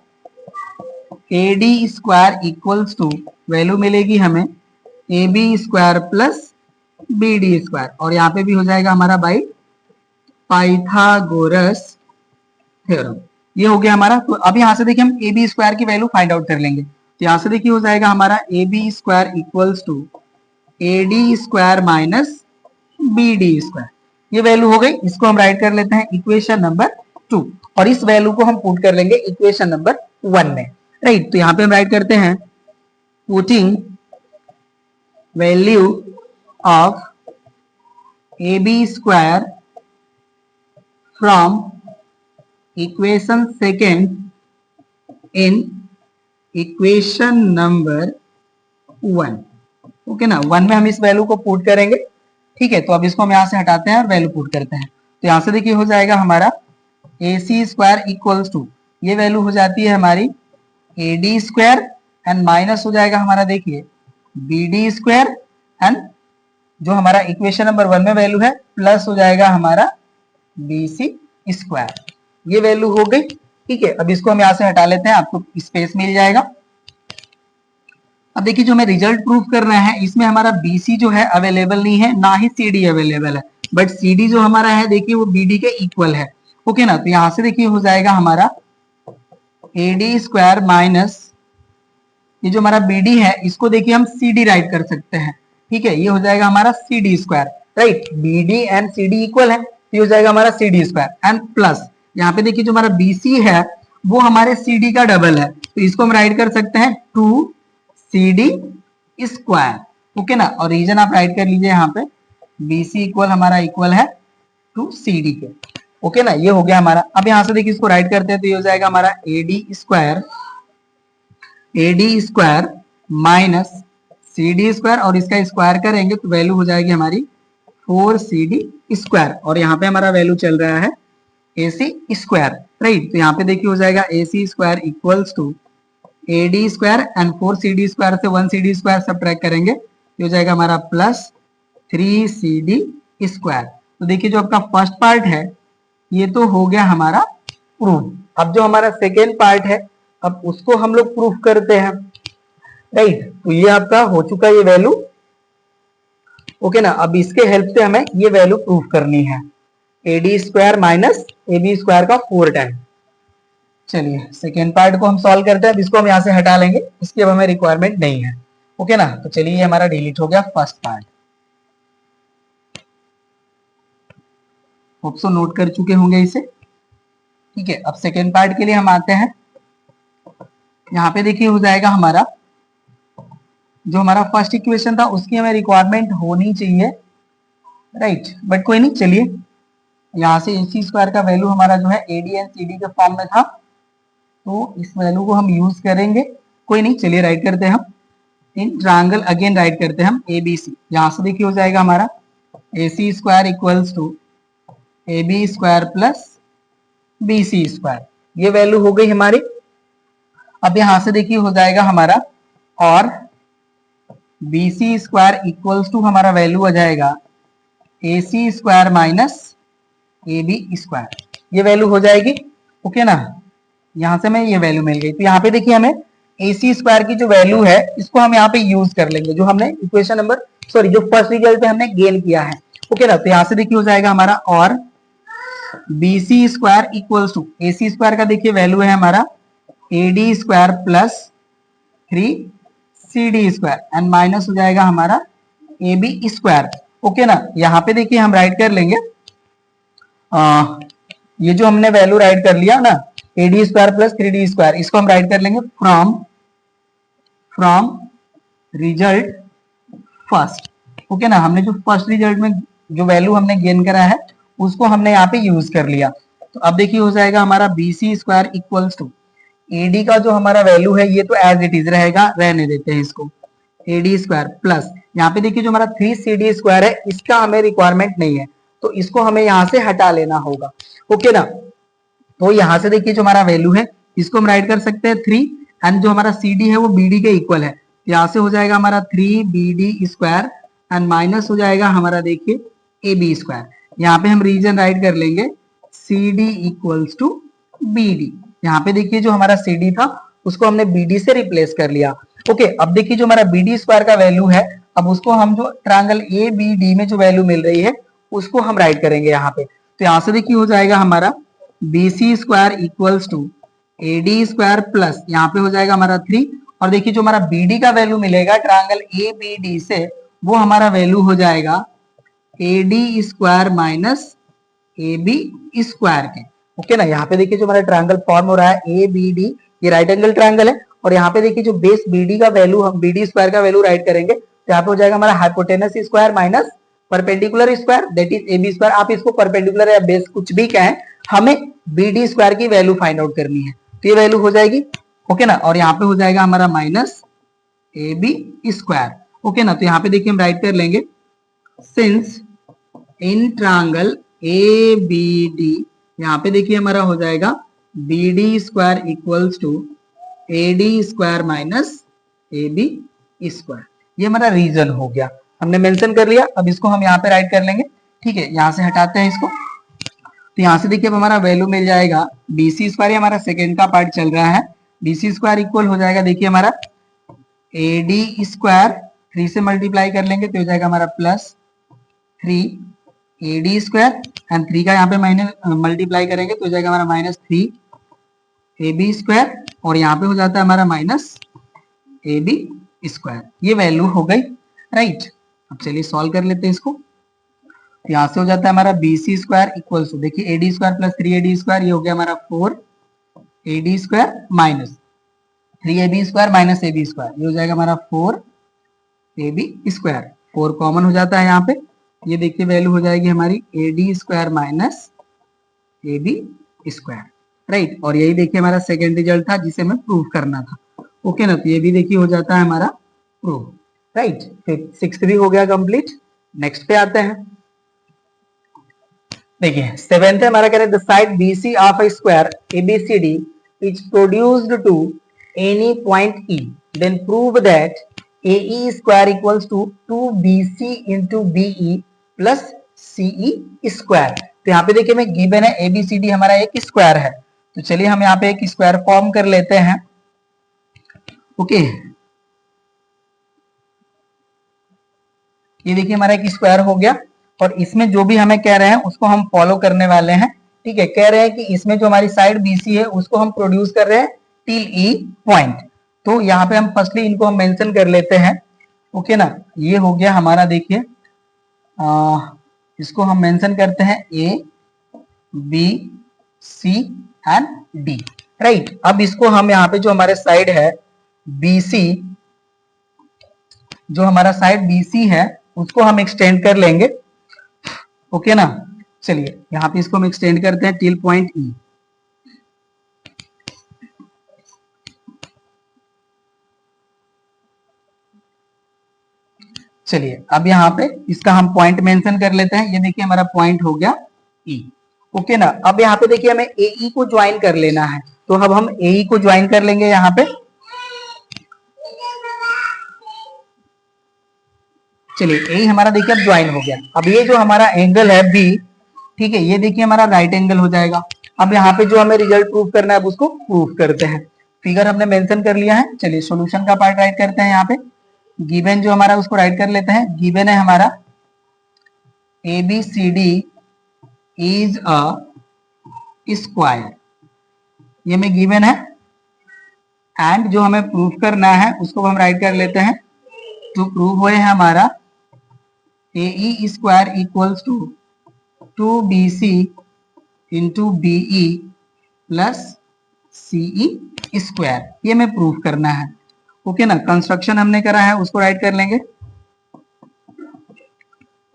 A D square equals to, value मिलेगी हमें A B square plus B D square, और यहाँ पे भी हो जाएगा हमारा बाई पाइथागोरस थ्योरम। ये हो गया हमारा। तो अब यहाँ से देखिए हम ए बी स्क्वायर की वैल्यू फाइंड आउट कर लेंगे। तो यहाँ से देखिए हो जाएगा हमारा A B square equals to A D square minus B D square, ये वैल्यू हो गई। इसको हम राइट कर लेते हैं इक्वेशन नंबर 2, और इस वैल्यू को हम पुट कर लेंगे इक्वेशन नंबर 1 में, राइट। तो यहाँ पे हम राइट करते हैं putting value of A B square from equation second in equation number 1। Okay ना, 1 में हम इस वैल्यू को पुट करेंगे, ठीक है। तो अब इसको हम यहां से हटाते हैं और वैल्यू पुट करते हैं। तो यहां से देखिए हो जाएगा हमारा A C square equals to, ये वैल्यू हो जाती है हमारी ए डी स्क्वायर एंड माइनस हो जाएगा हमारा देखिए बी डी स्क्वायर, एंड जो हमारा इक्वेशन नंबर 1 में वैल्यू है प्लस हो जाएगा हमारा बी सी स्क्वायर, ये वैल्यू हो गई, ठीक है। अब इसको हम यहां से हटा लेते हैं, आपको स्पेस मिल जाएगा। अब देखिए जो हमें रिजल्ट प्रूफ करना है, इसमें हमारा BC जो है अवेलेबल नहीं है, ना ही CD अवेलेबल है, बट CD जो हमारा है देखिए वो BD के इक्वल है। ओके ना, तो यहां से देखिए हो जाएगा हमारा AD स्क्वायर माइनस, ये जो हमारा BD है इसको देखिए हम CD राइट कर सकते हैं, ठीक है। ये हो जाएगा हमारा CD square, right. BD and CD equal है, ये हो जाएगा हमारा CD स्क्वायर एंड प्लस यहाँ पे देखिए जो हमारा BC है वो हमारे CD का डबल है, तो इसको हम राइट कर सकते हैं 2 CD स्क्वायर। ओके ना, और रीजन आप राइट कर लीजिए यहाँ पे BC इक्वल हमारा इक्वल है टू CD के। ओके ना, ये हो गया हमारा। अब यहाँ से देखिए इसको राइट करते हैं तो ये हो जाएगा हमारा AD square minus CD square, और इसका स्क्वायर करेंगे तो वैल्यू हो जाएगी हमारी 4CD स्क्वायर, और यहाँ पे हमारा वैल्यू चल रहा है AC स्क्वायर, राइट। तो यहाँ पे देखिए हो जाएगा AC square equals to AD square and 4CD square से 1CD स्क्वायर सब्ट्रैक्ट करेंगे, ये हो जाएगा हमारा प्लस 3CD स्क्वायर। तो देखिए जो आपका फर्स्ट पार्ट है ये तो हो गया हमारा प्रूफ। अब जो हमारा सेकेंड पार्ट है अब उसको हम लोग प्रूफ करते हैं, राइट। तो ये आपका हो चुका ये वैल्यू, ओके ना। अब इसके हेल्प से हमें ये वैल्यू प्रूफ करनी है, AD square minus AB square का 4 टाइम। चलिए सेकेंड पार्ट को हम सॉल्व करते हैं। अब इसको हम यहाँ से हटा लेंगे, इसकी अब हमें रिक्वायरमेंट नहीं है, ओके ना। तो चलिए ये हमारा डिलीट हो गया first part. Hope so note कर चुके होंगे इसे, ठीक है। अब सेकेंड पार्ट के लिए हम आते हैं। यहाँ पे देखिए हो जाएगा हमारा जो हमारा फर्स्ट इक्वेशन था उसकी हमें रिक्वायरमेंट होनी चाहिए, राइट। बट कोई नहीं, चलिए यहाँ से AC स्क्वायर का वैल्यू हमारा जो है AD एंड CD के फॉर्म में था, तो इस वैल्यू को हम यूज करेंगे, कोई नहीं। चलिए राइट करते हैं हम इन ट्रायंगल, अगेन राइट करते हैं हम ABC। यहाँ से देखिए हो जाएगा हमारा AC square equals to AB square plus BC square, ये वैल्यू हो गई हमारी। अब यहाँ से देखिए हो जाएगा हमारा और BC स्क्वायर इक्वल्स टू हमारा वैल्यू आ जाएगा AC square minus AB square, ये वैल्यू हो जाएगी, ओके ना। यहां से हमें ये वैल्यू मिल गई। तो यहाँ पे देखिए हमें ए सी स्क्वायर की जो वैल्यू है इसको हम यहाँ पे यूज कर लेंगे, जो हमने इक्वेशन नंबर जो फर्स्ट रिजल्ट पे हमने गेन किया है। ओके ना, तो यहाँ से देखिए हो जाएगा हमारा और B C square equals to A C square का देखिए वैल्यू है हमारा A D square plus 3 CD square and minus हो जाएगा हमारा ए बी स्क्वायर। ओके ना, यहाँ पे देखिए हम राइट कर लेंगे ये जो हमने वैल्यू राइट कर लिया ना ए D square plus 3D square, इसको हम राइट कर लेंगे फ्रॉम रिजल्ट फर्स्ट। ओके ना, हमने जो फर्स्ट रिजल्ट में जो वैल्यू हमने गेन करा है उसको हमने यहाँ पे यूज कर लिया। तो अब देखिए हो जाएगा हमारा B C square equals to A D का जो हमारा वैल्यू है ये तो एज इट इज रहेगा, रहने देते हैं इसको, ए डी स्क्वायर प्लस यहाँ पे देखिए जो हमारा 3CD स्क्वायर है इसका हमें रिक्वायरमेंट नहीं है, तो इसको हमें यहाँ से हटा लेना होगा। ओके ना, तो यहाँ से देखिए जो हमारा वैल्यू है इसको हम राइट कर सकते हैं 3 एंड जो हमारा CD है वो BD के इक्वल है, यहाँ से हो जाएगा हमारा 3BD स्क्वायर एंड माइनस हो जाएगा हमारा देखिए AB स्क्वायर। यहाँ पे हम रीजन राइट कर लेंगे CD इक्वल्स टू BD। यहाँ पे देखिए जो हमारा CD था उसको हमने BD से रिप्लेस कर लिया। ओके, अब देखिए जो हमारा BD स्क्वायर का वैल्यू है अब उसको हम जो ट्रायंगल ABD में जो वैल्यू मिल रही है उसको हम राइट करेंगे यहाँ पे। तो यहाँ से देखिए हो जाएगा हमारा BC square equals to AD square plus यहाँ पे हो जाएगा हमारा 3 और देखिए जो हमारा BD का वैल्यू मिलेगा ट्रायंगल ABD से वो हमारा वैल्यू हो जाएगा AD square minus AB square के। ओके ना, यहाँ पे देखिए जो हमारा ट्रायंगल फॉर्म हो रहा है ABD, ये राइट एंगल ट्रायंगल है और यहाँ पे देखिए जो बेस BD का वैल्यू हम BD स्क्वायर का वैल्यू राइट करेंगे तो यहाँ पे हो जाएगा हमारा hypotenuse square minus perpendicular square that is AB square. आप इसको परपेंडिकुलर या बेस कुछ भी कहें, हमें BD स्क्वायर की वैल्यू फाइंड आउट करनी है, तो ये वैल्यू हो जाएगी। ओके ना, और यहाँ पे हो जाएगा हमारा माइनस AB स्क्वायर। ओके ना, तो यहाँ पे देखिए हम राइट कर लेंगे सिंस इन ट्रायंगल ABD, यहाँ पे देखिए हमारा हो जाएगा BD square equals to AD square minus AB square. ये हमारा रीजन हो गया, हमने मेंशन कर लिया। अब इसको हम यहाँ पे राइट कर लेंगे, ठीक है, यहाँ से हटाते हैं इसको। तो यहाँ से देखिए अब हमारा वैल्यू मिल जाएगा BC स्क्वायर, हमारा सेकेंड का पार्ट चल रहा है, BC स्क्वायर इक्वल हो जाएगा देखिए हमारा AD स्क्वायर 3 से मल्टीप्लाई कर लेंगे तो हो जाएगा हमारा प्लस 3AD स्क्वायर एंड 3 का यहाँ पे माइनस मल्टीप्लाई करेंगे तो हो जाएगा हमारा माइनस 3AB स्क्वायर और यहाँ पे हो जाता है हमारा माइनस AB स्क्वायर। ये वैल्यू हो गई, राइट। अब चलिए सॉल्व कर लेते हैं इसको। यहाँ से हो जाता है हमारा BC स्क्वायर इक्वल्स टू देखिए AD square plus 3AD square, ये हो गया हमारा 4AD square minus 3AB square minus AB square, ये हो जाएगा हमारा 4AB स्क्वायर। 4 कॉमन हो जाता है यहाँ पे, ये देखिए वैल्यू हो जाएगी हमारी AD square minus AB square, right. और यही देखिए हमारा सेकेंड रिजल्ट था जिसे हमें प्रूव करना था। ओके ना, तो ये भी देखिए हो जाता है हमारा प्रूव, राइट। फिर 6th भी हो गया कंप्लीट। नेक्स्ट पे आते हैं, देखिए 7th है हमारा, कह रहे the side BC of a square ABCD is produced to any point E, then prove that AE square equals to 2BC into BE plus CE square. तो यहाँ पे देखिए मैं गिवन है ABCD हमारा एक स्क्वायर है, तो चलिए हम यहाँ पे एक स्क्वायर फॉर्म कर लेते हैं। ओके, ये देखिए हमारा एक स्क्वायर हो गया और इसमें जो भी हमें कह रहे हैं उसको हम फॉलो करने वाले हैं, ठीक है। कह रहे हैं कि इसमें जो हमारी साइड BC है उसको हम प्रोड्यूस कर रहे हैं टिल E पॉइंट, तो यहाँ पे हम फर्स्टली इनको हम मेंशन कर लेते हैं। ओके ना, ये हो गया हमारा देखिए इसको हम मेंशन करते हैं A B C and D, right. अब इसको हम यहाँ पे जो हमारे साइड है BC, जो हमारा साइड BC है उसको हम एक्सटेंड कर लेंगे। ओके ना, चलिए यहाँ पे इसको हम एक्सटेंड करते हैं टिल पॉइंट E। चलिए अब यहाँ पे इसका हम पॉइंट मेंशन कर लेते हैं, ये देखिए हमारा पॉइंट हो गया E। ओके ना, अब यहाँ पे देखिए हमें AE को ज्वाइन कर लेना है, तो अब हम AE को ज्वाइन कर लेंगे यहाँ पे। चलिए AE हमारा देखिए अब ज्वाइन हो गया। अब ये जो हमारा एंगल है B, ठीक है, ये देखिए हमारा राइट एंगल हो जाएगा। अब यहाँ पे जो हमें रिजल्ट प्रूव करना है अब उसको प्रूव करते हैं। फिगर हमने मेंशन कर लिया है। चलिए सॉल्यूशन का पार्ट राइट करते हैं। यहाँ पे गिवन जो हमारा उसको राइट कर लेते हैं। गिवन है हमारा ABCD इज अ स्क्वायर, ये में गिवन है। एंड जो हमें प्रूफ करना है उसको हम राइट कर लेते हैं। तो प्रूफ हुए है हमारा AE square equals to 2BC into BE plus CE square, ये हमें प्रूफ करना है। ओके ना। कंस्ट्रक्शन हमने करा है उसको राइट कर लेंगे।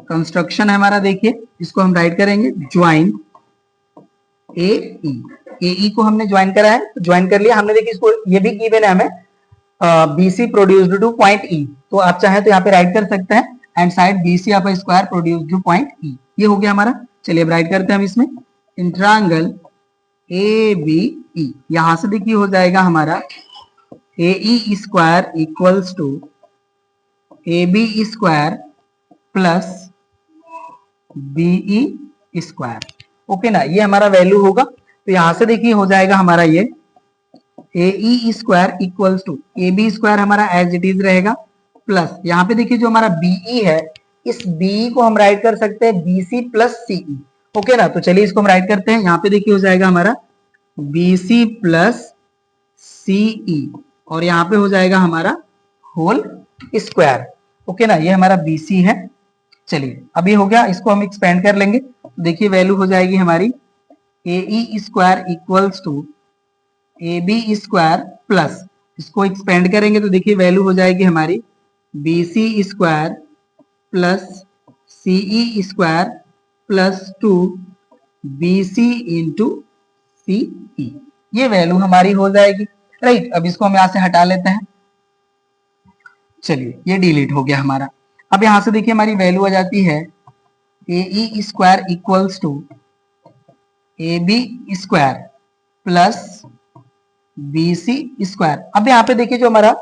कंस्ट्रक्शन है हमारा, देखिए इसको हम राइट करेंगे ज्वाइन AE को हमने ज्वाइन करा है, तो ज्वाइन कर लिया हमने। देखिए इसको ये भी गिवन है हमें BC produced two point E, तो आप चाहे तो यहाँ पे राइट कर सकते हैं and side BC of square produced two point E, ये हो गया हमारा। चलिए अब राइट करते हैं हम इसमें इंट्रायंगल ABE। यहां से देखिए हो जाएगा हमारा AE square equals to AB square plus BE square. Okay ना, ये हमारा वैल्यू होगा। तो यहां से देखिए हो जाएगा हमारा ये AE square equals to AB square हमारा एज इट इज रहेगा, प्लस यहाँ पे देखिए जो हमारा BE है, इस BE को हम राइट कर सकते हैं BC प्लस CE। ओके ना, तो चलिए इसको हम राइट करते हैं। यहाँ पे देखिए हो जाएगा हमारा BC प्लस CE और यहाँ पे हो जाएगा हमारा होल स्क्वायर। ओके ना, ये हमारा BC है। चलिए अभी हो गया, इसको हम एक्सपेंड कर लेंगे। देखिए वैल्यू हो जाएगी हमारी AE square equals to AB square plus, इसको एक्सपेंड करेंगे तो देखिए वैल्यू हो जाएगी हमारी BC square plus CE square plus 2BC into CE, ये वैल्यू हमारी हो जाएगी। राइट, अब इसको हम यहां से हटा लेते हैं। चलिए ये डिलीट हो गया हमारा। अब यहां से देखिए हमारी वैल्यू आ जाती है AE square equals to AB square plus BC square. अब यहाँ पे देखिए जो हमारा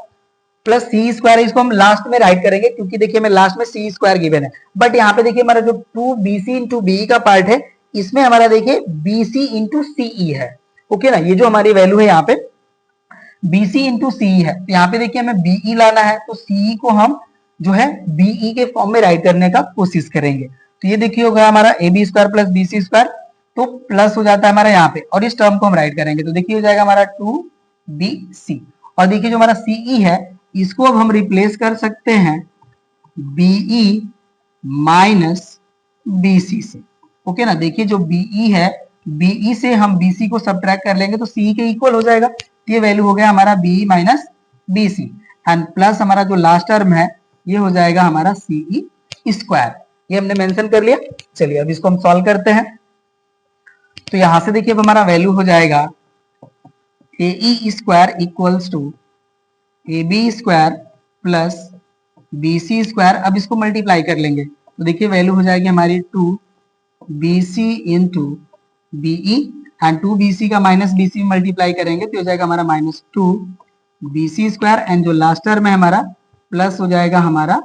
प्लस C स्क्वायर है, इसको हम लास्ट में राइट करेंगे क्योंकि देखिए हमें लास्ट में C स्क्वायर गिवन है। बट यहाँ पे देखिए हमारा जो 2BC इंटू BE का पार्ट है, इसमें हमारा देखिए BC इंटू CE है। ओके ना, ये जो हमारी वैल्यू है यहाँ पे BC इंटू CE है, तो यहाँ पे देखिए हमें BE लाना है, तो CE को हम जो है BE के फॉर्म में राइट करने का कोशिश करेंगे। तो ये देखिए होगा हमारा AB square plus BC square, तो प्लस हो जाता है हमारा यहाँ पे, और इस टर्म को हम राइट करेंगे तो देखिए हो जाएगा हमारा 2BC। और देखिए जो हमारा CE है, इसको अब हम रिप्लेस कर सकते हैं BE माइनस BC से। ओके ना, देखिए जो BE है, BE से हम BC को सब्ट्रैक्ट कर लेंगे तो CE के इक्वल हो जाएगा। ये वैल्यू हो गया हमारा BE minus BC and plus हमारा जो लास्ट टर्म है ये हो जाएगा हमारा CE स्क्वायर, ये हमने मेंशन कर लिया। चलिए अब इसको हम सॉल्व करते हैं। तो यहां से देखिए अब हमारा वैल्यू हो जाएगा AE square equals to AB square plus BC square. अब इसको मल्टीप्लाई कर लेंगे तो देखिए वैल्यू हो जाएगी हमारी 2BC into BE and 2BC का माइनस BC मल्टीप्लाई करेंगे तो हो जाएगा हमारा माइनस 2BC स्क्वायर एंड जो लास्ट टर्म है हमारा प्लस हो जाएगा हमारा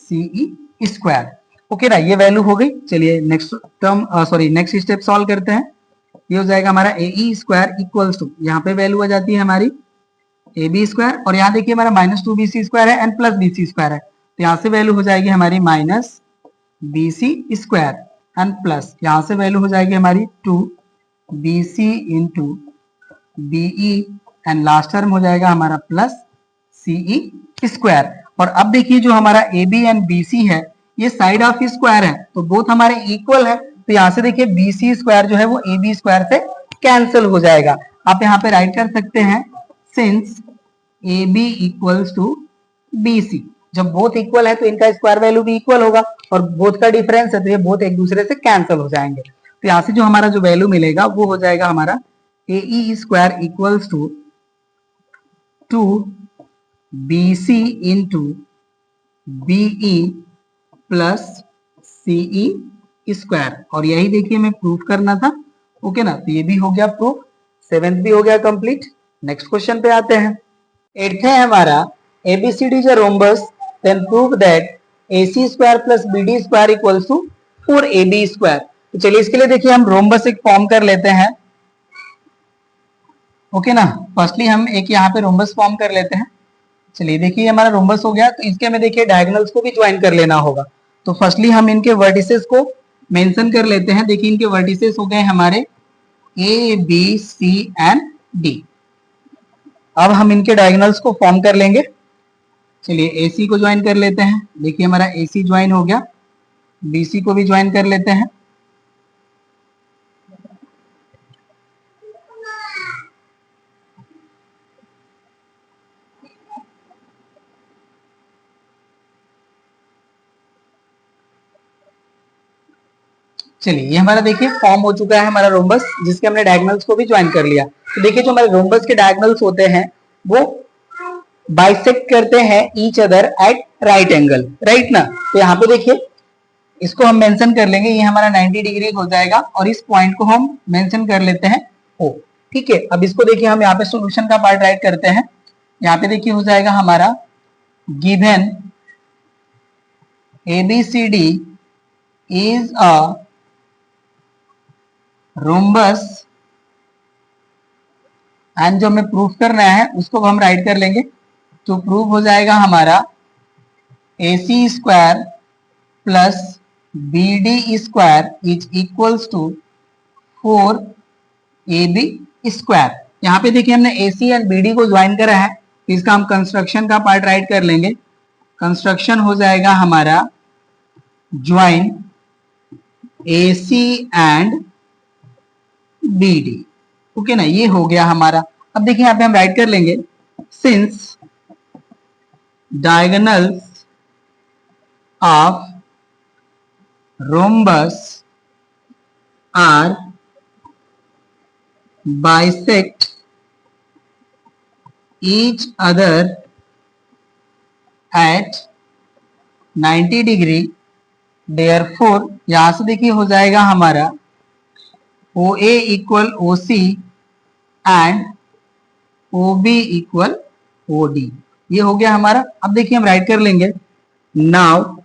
CE स्क्वायर। ओके ना, ये वैल्यू हो गई। चलिए next term next step solve करते हैं। ये हो जाएगा हमारा AE स्क्वायर इक्वल्स टू, यहाँ पे वैल्यू आ जाती है हमारी AB स्क्वायर और यहाँ देखिए हमारा माइनस 2BC स्क्वायर है एंड प्लस BC स्क्वायर है, तो यहाँ से वैल्यू हो जाएगी हमारी minus BC square and plus यहाँ से वैल्यू हो जाएगी हमारी 2BC into BE and last term हो जाएगा हमारा प्लस CE स्क्वायर। और अब देखिए जो हमारा AB एंड BC है ये साइड ऑफ स्क्वायर है, तो बोथ हमारे इक्वल है, तो यहाँ से देखिए BC स्क्वायर जो है वो AB स्क्वायर से कैंसिल हो जाएगा। आप यहाँ पे राइट कर सकते हैं since AB equals to BC, जब बोथ इक्वल है तो इनका स्क्वायर वैल्यू भी इक्वल होगा और बोथ का डिफरेंस है तो ये बोथ एक दूसरे से कैंसिल हो जाएंगे। तो यहाँ से जो हमारा जो वैल्यू मिलेगा वो हो जाएगा हमारा AE square equals to 2BC into BE plus CE square, और यही देखिए हमें प्रूफ करना था। ओके ना, तो ये भी हो गया प्रूफ, 7th भी हो गया कंप्लीट। नेक्स्ट क्वेश्चन पे आते हैं। 8th है हमारा ABCD is a rhombus then prove that AC square plus BD square equals to 4AB square. तो चलिए इसके लिए देखिए हम रोम्बस एक फॉर्म कर लेते हैं। ओके ना। फर्स्टली हम एक यहाँ पे रोम्बस फॉर्म कर लेते हैं। चलिए देखिए हमारा रोम्बस हो गया, तो इसके हमें देखिए डायगोनल्स को भी ज्वाइन कर लेना होगा। तो फर्स्टली हम इनके वर्टिसेस को मेंशन कर लेते हैं। देखिए इनके वर्टिसेस हो गए हमारे A B C and D. अब हम इनके डायगोनल्स को फॉर्म कर लेंगे। चलिए AC को ज्वाइन कर लेते हैं। देखिए हमारा AC ज्वाइन हो गया, BC को भी ज्वाइन कर लेते हैं। चलिए ये हमारा देखिए फॉर्म हो चुका है हमारा रोम्बस, जिसके हमने डायगोनल्स को भी ज्वाइन कर लिया। तो देखिए जो हमारे रोम्बस के डायगोनल्स होते हैं वो बाइसेक्ट करते हैं each other at right angle, right ना। तो यहाँ पे देखिए इसको हम मेंशन कर लेंगे, ये हमारा 90 डिग्री हो जाएगा और इस पॉइंट को हम मेंशन कर लेते हैं O। ठीक है, अब इसको देखिए हम यहाँ पे सॉल्यूशन का पार्ट राइट करते हैं। यहाँ पे देखिए हो जाएगा हमारा given ABCD is a rhombus, and जो हमें प्रूफ करना है उसको हम राइट कर लेंगे। तो प्रूफ हो जाएगा हमारा AC square plus BD square is equals to 4AB square. यहाँ पे देखिए हमने AC एंड BD को ज्वाइन करा है, तो इसका हम कंस्ट्रक्शन का पार्ट राइट कर लेंगे। कंस्ट्रक्शन हो जाएगा हमारा join AC and BD। Okay ना, ये हो गया हमारा। अब देखिए यहाँ पे हम राइट कर लेंगे since diagonals of rhombus are bisect each other at 90 degree, therefore यहां से देखिए हो जाएगा हमारा OA equal OC and OB equal OD। ये हो गया हमारा। अब देखिए हम राइट कर लेंगे नाउ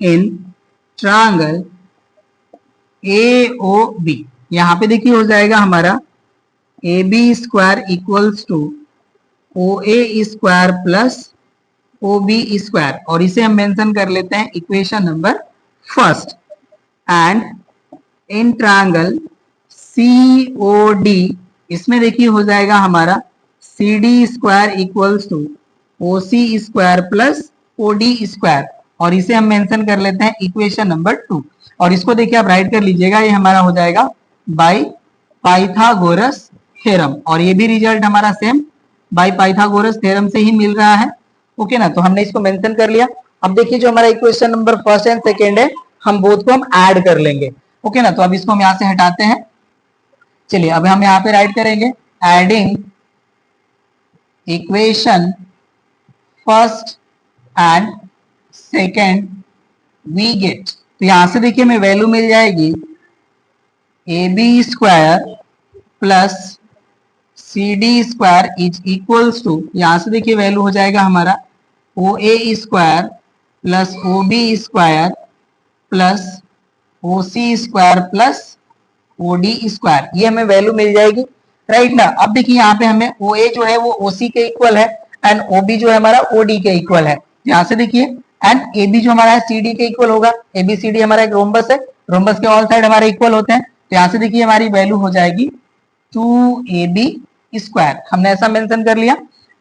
इन ट्रायंगल AOB। यहाँ पे देखिए हो जाएगा हमारा AB square equals to OA square plus OB square, और इसे हम मेंशन कर लेते हैं equation number first. And in triangle COD, इसमें देखिए हो जाएगा हमारा CD square equals to OC square plus OD square, और इसे हम मेंशन कर लेते हैं इक्वेशन नंबर 2। और इसको देखिए आप राइट कर लीजिएगा, ये हमारा हो जाएगा बाय पाइथागोरस थ्योरम, और ये भी रिजल्ट हमारा सेम बाय पाइथागोरस थ्योरम से ही मिल रहा है। ओके ना, तो हमने इसको मेंशन कर लिया। अब देखिए जो हमारा equation number first and second है, हम बोथ को हम ऐड कर लेंगे। ओके ना, तो अब इसको हम यहाँ से हटाते हैं। चलिए अब हम यहाँ पे राइट करेंगे adding equation first and second we get. तो यहां से देखिए हमें वैल्यू मिल जाएगी AB square plus CD square is equals to, यहां से देखिए वैल्यू हो जाएगा हमारा OA square plus OB square plus OC square plus OD square. ये हमें वैल्यू मिल जाएगी, राइट ना। अब देखिए यहाँ पे हमें OA जो है वो OC के इक्वल है एंड OB जो है हमारा OD के इक्वल है। यहाँ से देखिए एंड AB जो हमारा है CD के इक्वल होगा। ABCD हमारा एक रोम्बस है, रोम्बस के ऑल साइड हमारे इक्वल होते हैं। तो यहाँ से देखिए हमारी वैल्यू हो जाएगी 2AB स्क्वायर, हमने ऐसा मेंशन कर लिया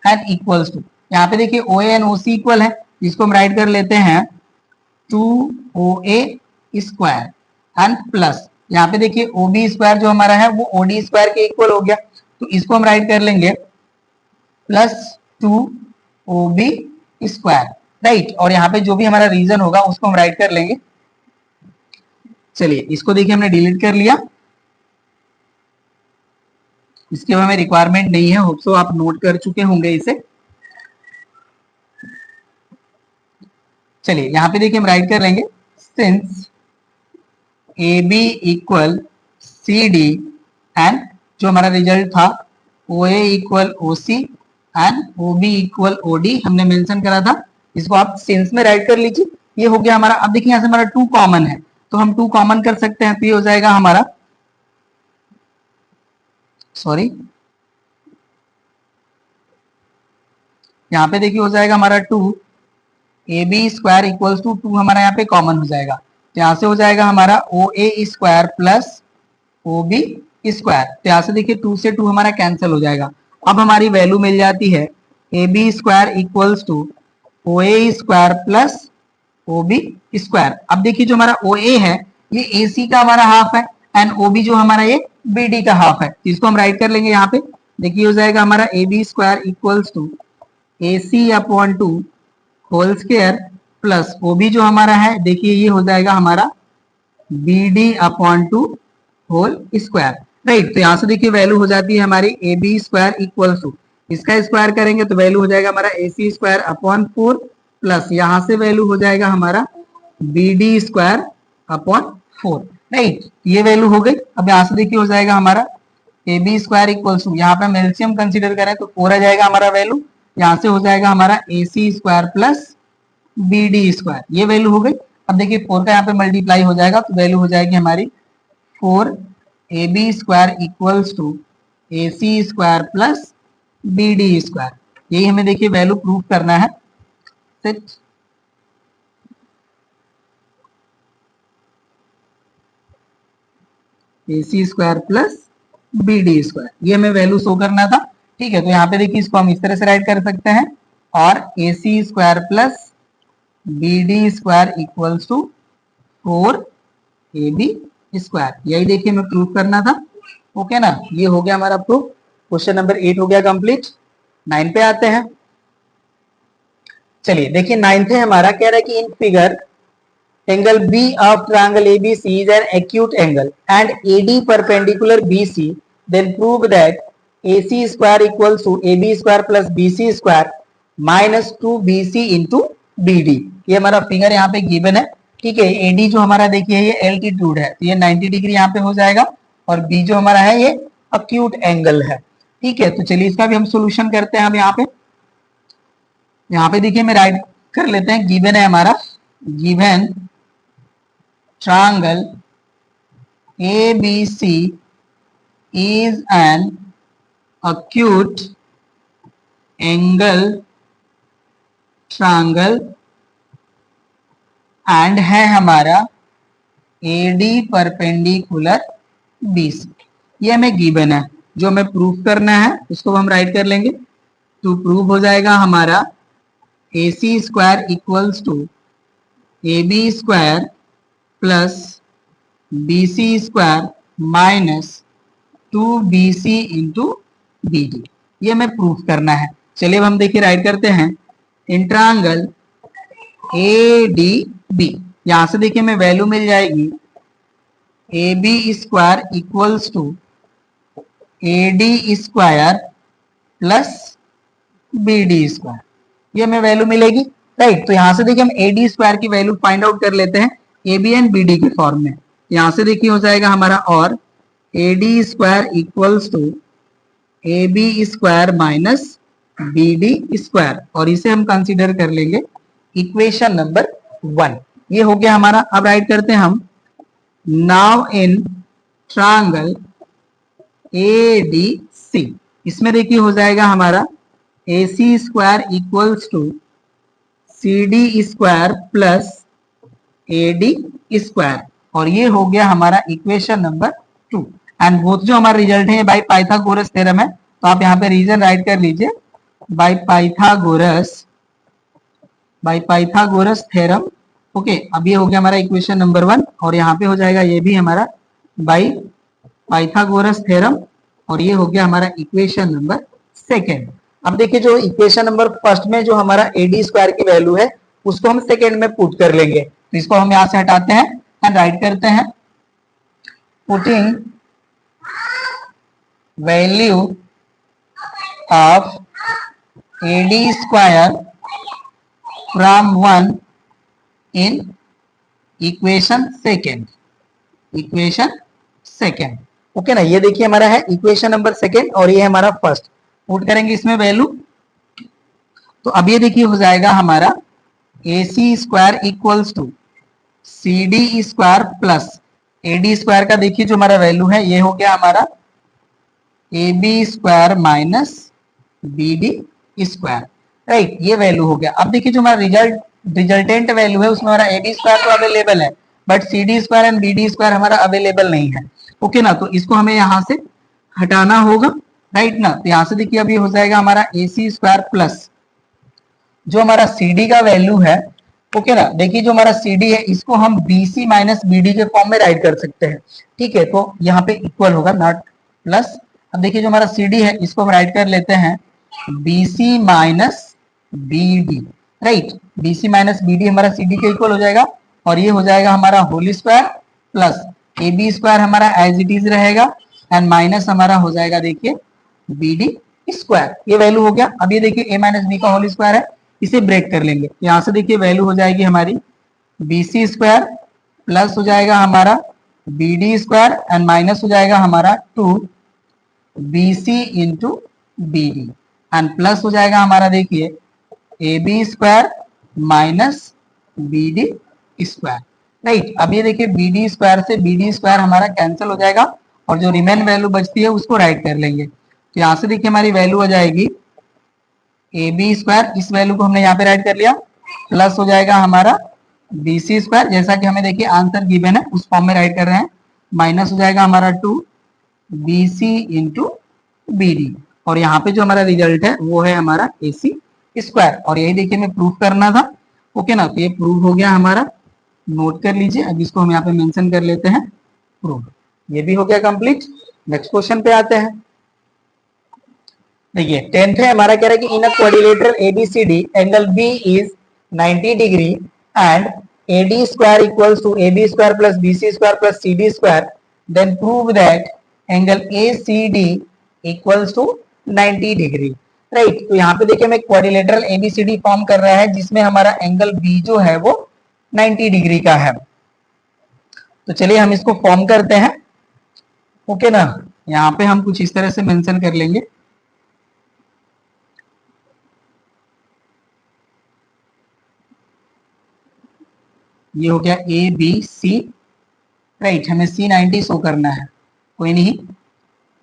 एंड इक्वल्स टू। यहाँ पे देखिए OA एंड OC इक्वल है, इसको हम राइट कर लेते हैं 2OA स्क्वायर एंड प्लस यहाँ पे देखिए OB स्क्वायर जो हमारा है वो OD स्क्वायर के इक्वल हो गया, तो इसको हम राइट कर लेंगे प्लस 2OB स्क्वायर, राइट। और यहाँ पे जो भी हमारा रीजन होगा उसको हम राइट कर लेंगे। चलिए इसको देखिए हमने डिलीट कर लिया, इसके हमें रिक्वायरमेंट नहीं है, होप सो आप नोट कर चुके होंगे इसे। चलिए यहाँ पे देखिए हम राइट कर लेंगे since AB equal CD and जो हमारा रिजल्ट था OA equal OC and OB equal OD हमने मेंशन करा था, इसको आप सिंस में राइट कर लीजिए। ये हो गया हमारा। अब देखिए यहाँ से हमारा 2 कॉमन है, तो हम 2 कॉमन कर सकते हैं, तो ये हो जाएगा हमारा, सॉरी यहाँ पे देखिए हो जाएगा हमारा 2 A B square equals to 2 हमारा यहाँ पे कॉमन हो जाएगा, तो यहाँ से हो जाएगा हमारा O A square plus O B square. तो यहाँ से देखिए 2 से 2 हमारा कैंसिल हो जाएगा। अब हमारी वैल्यू मिल जाती है A B square equals to O A square plus O B square. अब देखिए जो हमारा ओ ए है ये ए सी का हमारा हाफ है एंड ओ बी जो हमारा ये बी डी का हाफ है, तो इसको हम राइट कर लेंगे यहाँ पे। देखिए हो जाएगा हमारा A B square equals to A C upon 2 whole square plus O B जो हमारा है देखिए ये हो जाएगा हमारा B D upon 2 whole square, right. तो यहाँ से देखिए वैल्यू हो जाती है हमारी A B square equal to, इसका स्क्वायर करेंगे तो वैल्यू हो जाएगा हमारा A C square upon 4 plus यहाँ से वैल्यू हो जाएगा हमारा B D square upon 4, right. ये वैल्यू हो गई। अब यहाँ से देखिए हो जाएगा हमारा A B square equal to, यहाँ पे हम एलसीएम कंसीडर करें तो 4 आ जाएगा हमारा वैल्यू, यहाँ से हो जाएगा हमारा A C square plus B D square, ये वैल्यू हो गई। अब देखिए 4 का यहाँ पे मल्टीप्लाई हो जाएगा तो वैल्यू हो जाएगी हमारी 4 A B square equals to A C square plus B D square. यही हमें देखिए वैल्यू प्रूव करना है। Set A C square plus B D square, ये हमें वैल्यू शो करना था, ठीक है। तो यहाँ पे देखिए इसको हम इस तरह से राइट कर सकते हैं और A C square plus B D square equals to 4 A B square, यही देखिए हमें प्रूव करना था, ओके ना। ये हो गया हमारा प्रूफ। क्वेश्चन नंबर 8 हो गया कंप्लीट। 9 पे आते हैं। चलिए देखिए 9th है हमारा, कह रहा है कि in figure angle B of triangle ABC is an acute angle and AD perpendicular BC, then prove that AC square equals to AB square plus BC square minus 2BC into BD। ये हमारा फिगर यहाँ पे गिवन है, ठीक है। AD जो हमारा देखिए ये एल्टीट्यूड है तो ये 90 डिग्री यहाँ पे हो जाएगा और B जो हमारा है ये अक्यूट एंगल है, ठीक है। तो चलिए इसका भी हम सोल्यूशन करते हैं। हम यहाँ पे देखिए मैं राइट कर लेते हैं। गिवन है हमारा, given triangle ABC is an acute angle triangle and है हमारा AD परपेंडिकुलर BC। ये हमें गिवन है, जो हमें प्रूफ करना है उसको हम राइट कर लेंगे। तो प्रूफ हो जाएगा हमारा AC square equals to AB square plus BC square minus 2BC into BD, ये हमें प्रूफ करना है। चलिए अब हम देखिए राइट करते हैं। इन ट्रायंगल ADB, यहां से देखिए हमें वैल्यू मिल जाएगी AB square equals to AD square plus BD square, ये हमें वैल्यू मिलेगी, राइट। तो यहां से देखिए हम AD स्क्वायर की वैल्यू फाइंड आउट कर लेते हैं A B and B D के फॉर्म में। यहां से देखिए हो जाएगा हमारा और A D square equals to A B square minus B D square, और इसे हम कंसीडर कर लेंगे इक्वेशन नंबर 1। ये हो गया हमारा। अब राइट करते हैं हम। Now in triangle A D C, इसमें देखिए हो जाएगा हमारा A C square equals to C D square plus AD square, और ये हो गया हमारा इक्वेशन नंबर 2। एंड बोथ जो हमारा रिजल्ट है बाय पाइथागोरस थ्योरम है, तो आप यहाँ पे रीजन राइट कर लीजिए बाय पाइथागोरस थ्योरम, ओके। अब ये हो गया हमारा इक्वेशन नंबर 1 और यहाँ पे हो जाएगा ये भी हमारा बाय पाइथागोरस थ्योरम, और ये हो गया हमारा इक्वेशन नंबर 2। अब देखिए जो इक्वेशन नंबर 1 में जो हमारा AD स्क्वायर की वैल्यू है उसको हम सेकेंड में पुट कर लेंगे, तो इसको हम यहां से हटाते हैं एंड राइट करते हैं। Putting value of AD square from 1 in equation second, okay ना। ये देखिए हमारा है इक्वेशन नंबर 2 और ये है हमारा फर्स्ट। पुट करेंगे इसमें वैल्यू, तो अब ये देखिए हो जाएगा हमारा AC square equals to CD square plus AD square का देखिए जो हमारा वैल्यू है ये हो गया हमारा AB square minus BD square. Right, ये वैल्यू हो गया। अब देखिए जो हमारा रिजल्टेंट वैल्यू है उसमें हमारा ए बी स्क्वायर तो अवेलेबल है, but C D square and B D square हमारा अवेलेबल नहीं है। ओके ना, तो इसको हमें यहाँ से हटाना होगा, राइट ना। तो यहाँ से देखिए अभी हो जाएगा हमारा ए सी स्क्वायर प्लस जो हमारा सी डी का वैल्यू है। ओके ना, देखिए जो हमारा सी डी है इसको हम B C minus B D के फॉर्म में राइट कर सकते हैं। ठीक है, तो यहाँ पे इक्वल होगा, नॉट प्लस। अब देखिए जो हमारा सी डी है इसको हम राइट कर लेते हैं B C minus B D, right. B C minus B D हमारा सी डी के इक्वल हो जाएगा, और ये हो जाएगा हमारा whole square plus A B square हमारा एज इट इज रहेगा, एंड माइनस हमारा हो जाएगा देखिए बी डी स्क्वायर। ये वैल्यू हो गया। अब ये देखिए ए माइनस बी का होल स्क्वायर है, इसे ब्रेक कर लेंगे। यहां से देखिए वैल्यू हो जाएगी हमारी बी सी स्क्वायर प्लस हो जाएगा हमारा B D square and minus हो जाएगा हमारा 2 B C into B D and plus हो जाएगा हमारा देखिए A B square minus B D square, right. अब ये देखिए बी डी स्क्वायर से बी डी स्क्वायर हमारा कैंसिल हो जाएगा, और जो रिमेन वैल्यू बचती है उसको राइट कर लेंगे। तो यहाँ से देखिए हमारी वैल्यू हो जाएगी ए बी स्क्वायर, इस वैल्यू को हमने यहाँ पे राइट कर लिया, प्लस हो जाएगा हमारा बी सी स्क्वायर, जैसा कि हमें देखिए आंसर गिवन है उस फॉर्म में राइट कर रहे हैं, माइनस हो जाएगा हमारा 2 B C into B D, और यहाँ पे जो हमारा रिजल्ट है वो है हमारा ए सी स्क्वायर। और यही देखिए हमें प्रूफ करना था। ओके ना, तो ये प्रूफ हो गया हमारा, नोट कर लीजिए। अब इसको हम यहाँ पे मेंशन कर लेते हैं प्रूफ। ये भी हो गया कंप्लीट। नेक्स्ट क्वेश्चन पे आते हैं। देखिए 10th है हमारा, कह रहा है कि in a quadrilateral ABCD angle B is 90 degree and AD square equals to AB square plus BC square plus CD square, then prove that angle ACD equals to 90 degree, right. तो यहाँ पे देखिए हमें क्वाड्रिलेटरल ABCD फॉर्म कर रहा है जिसमें हमारा एंगल B जो है वो 90 डिग्री का है। तो चलिए हम इसको फॉर्म करते हैं। ओके ना, यहाँ पे हम कुछ इस तरह से मेंशन कर लेंगे। ये हो गया ए बी सी, राइट। हमें C90 शो करना है, कोई नहीं।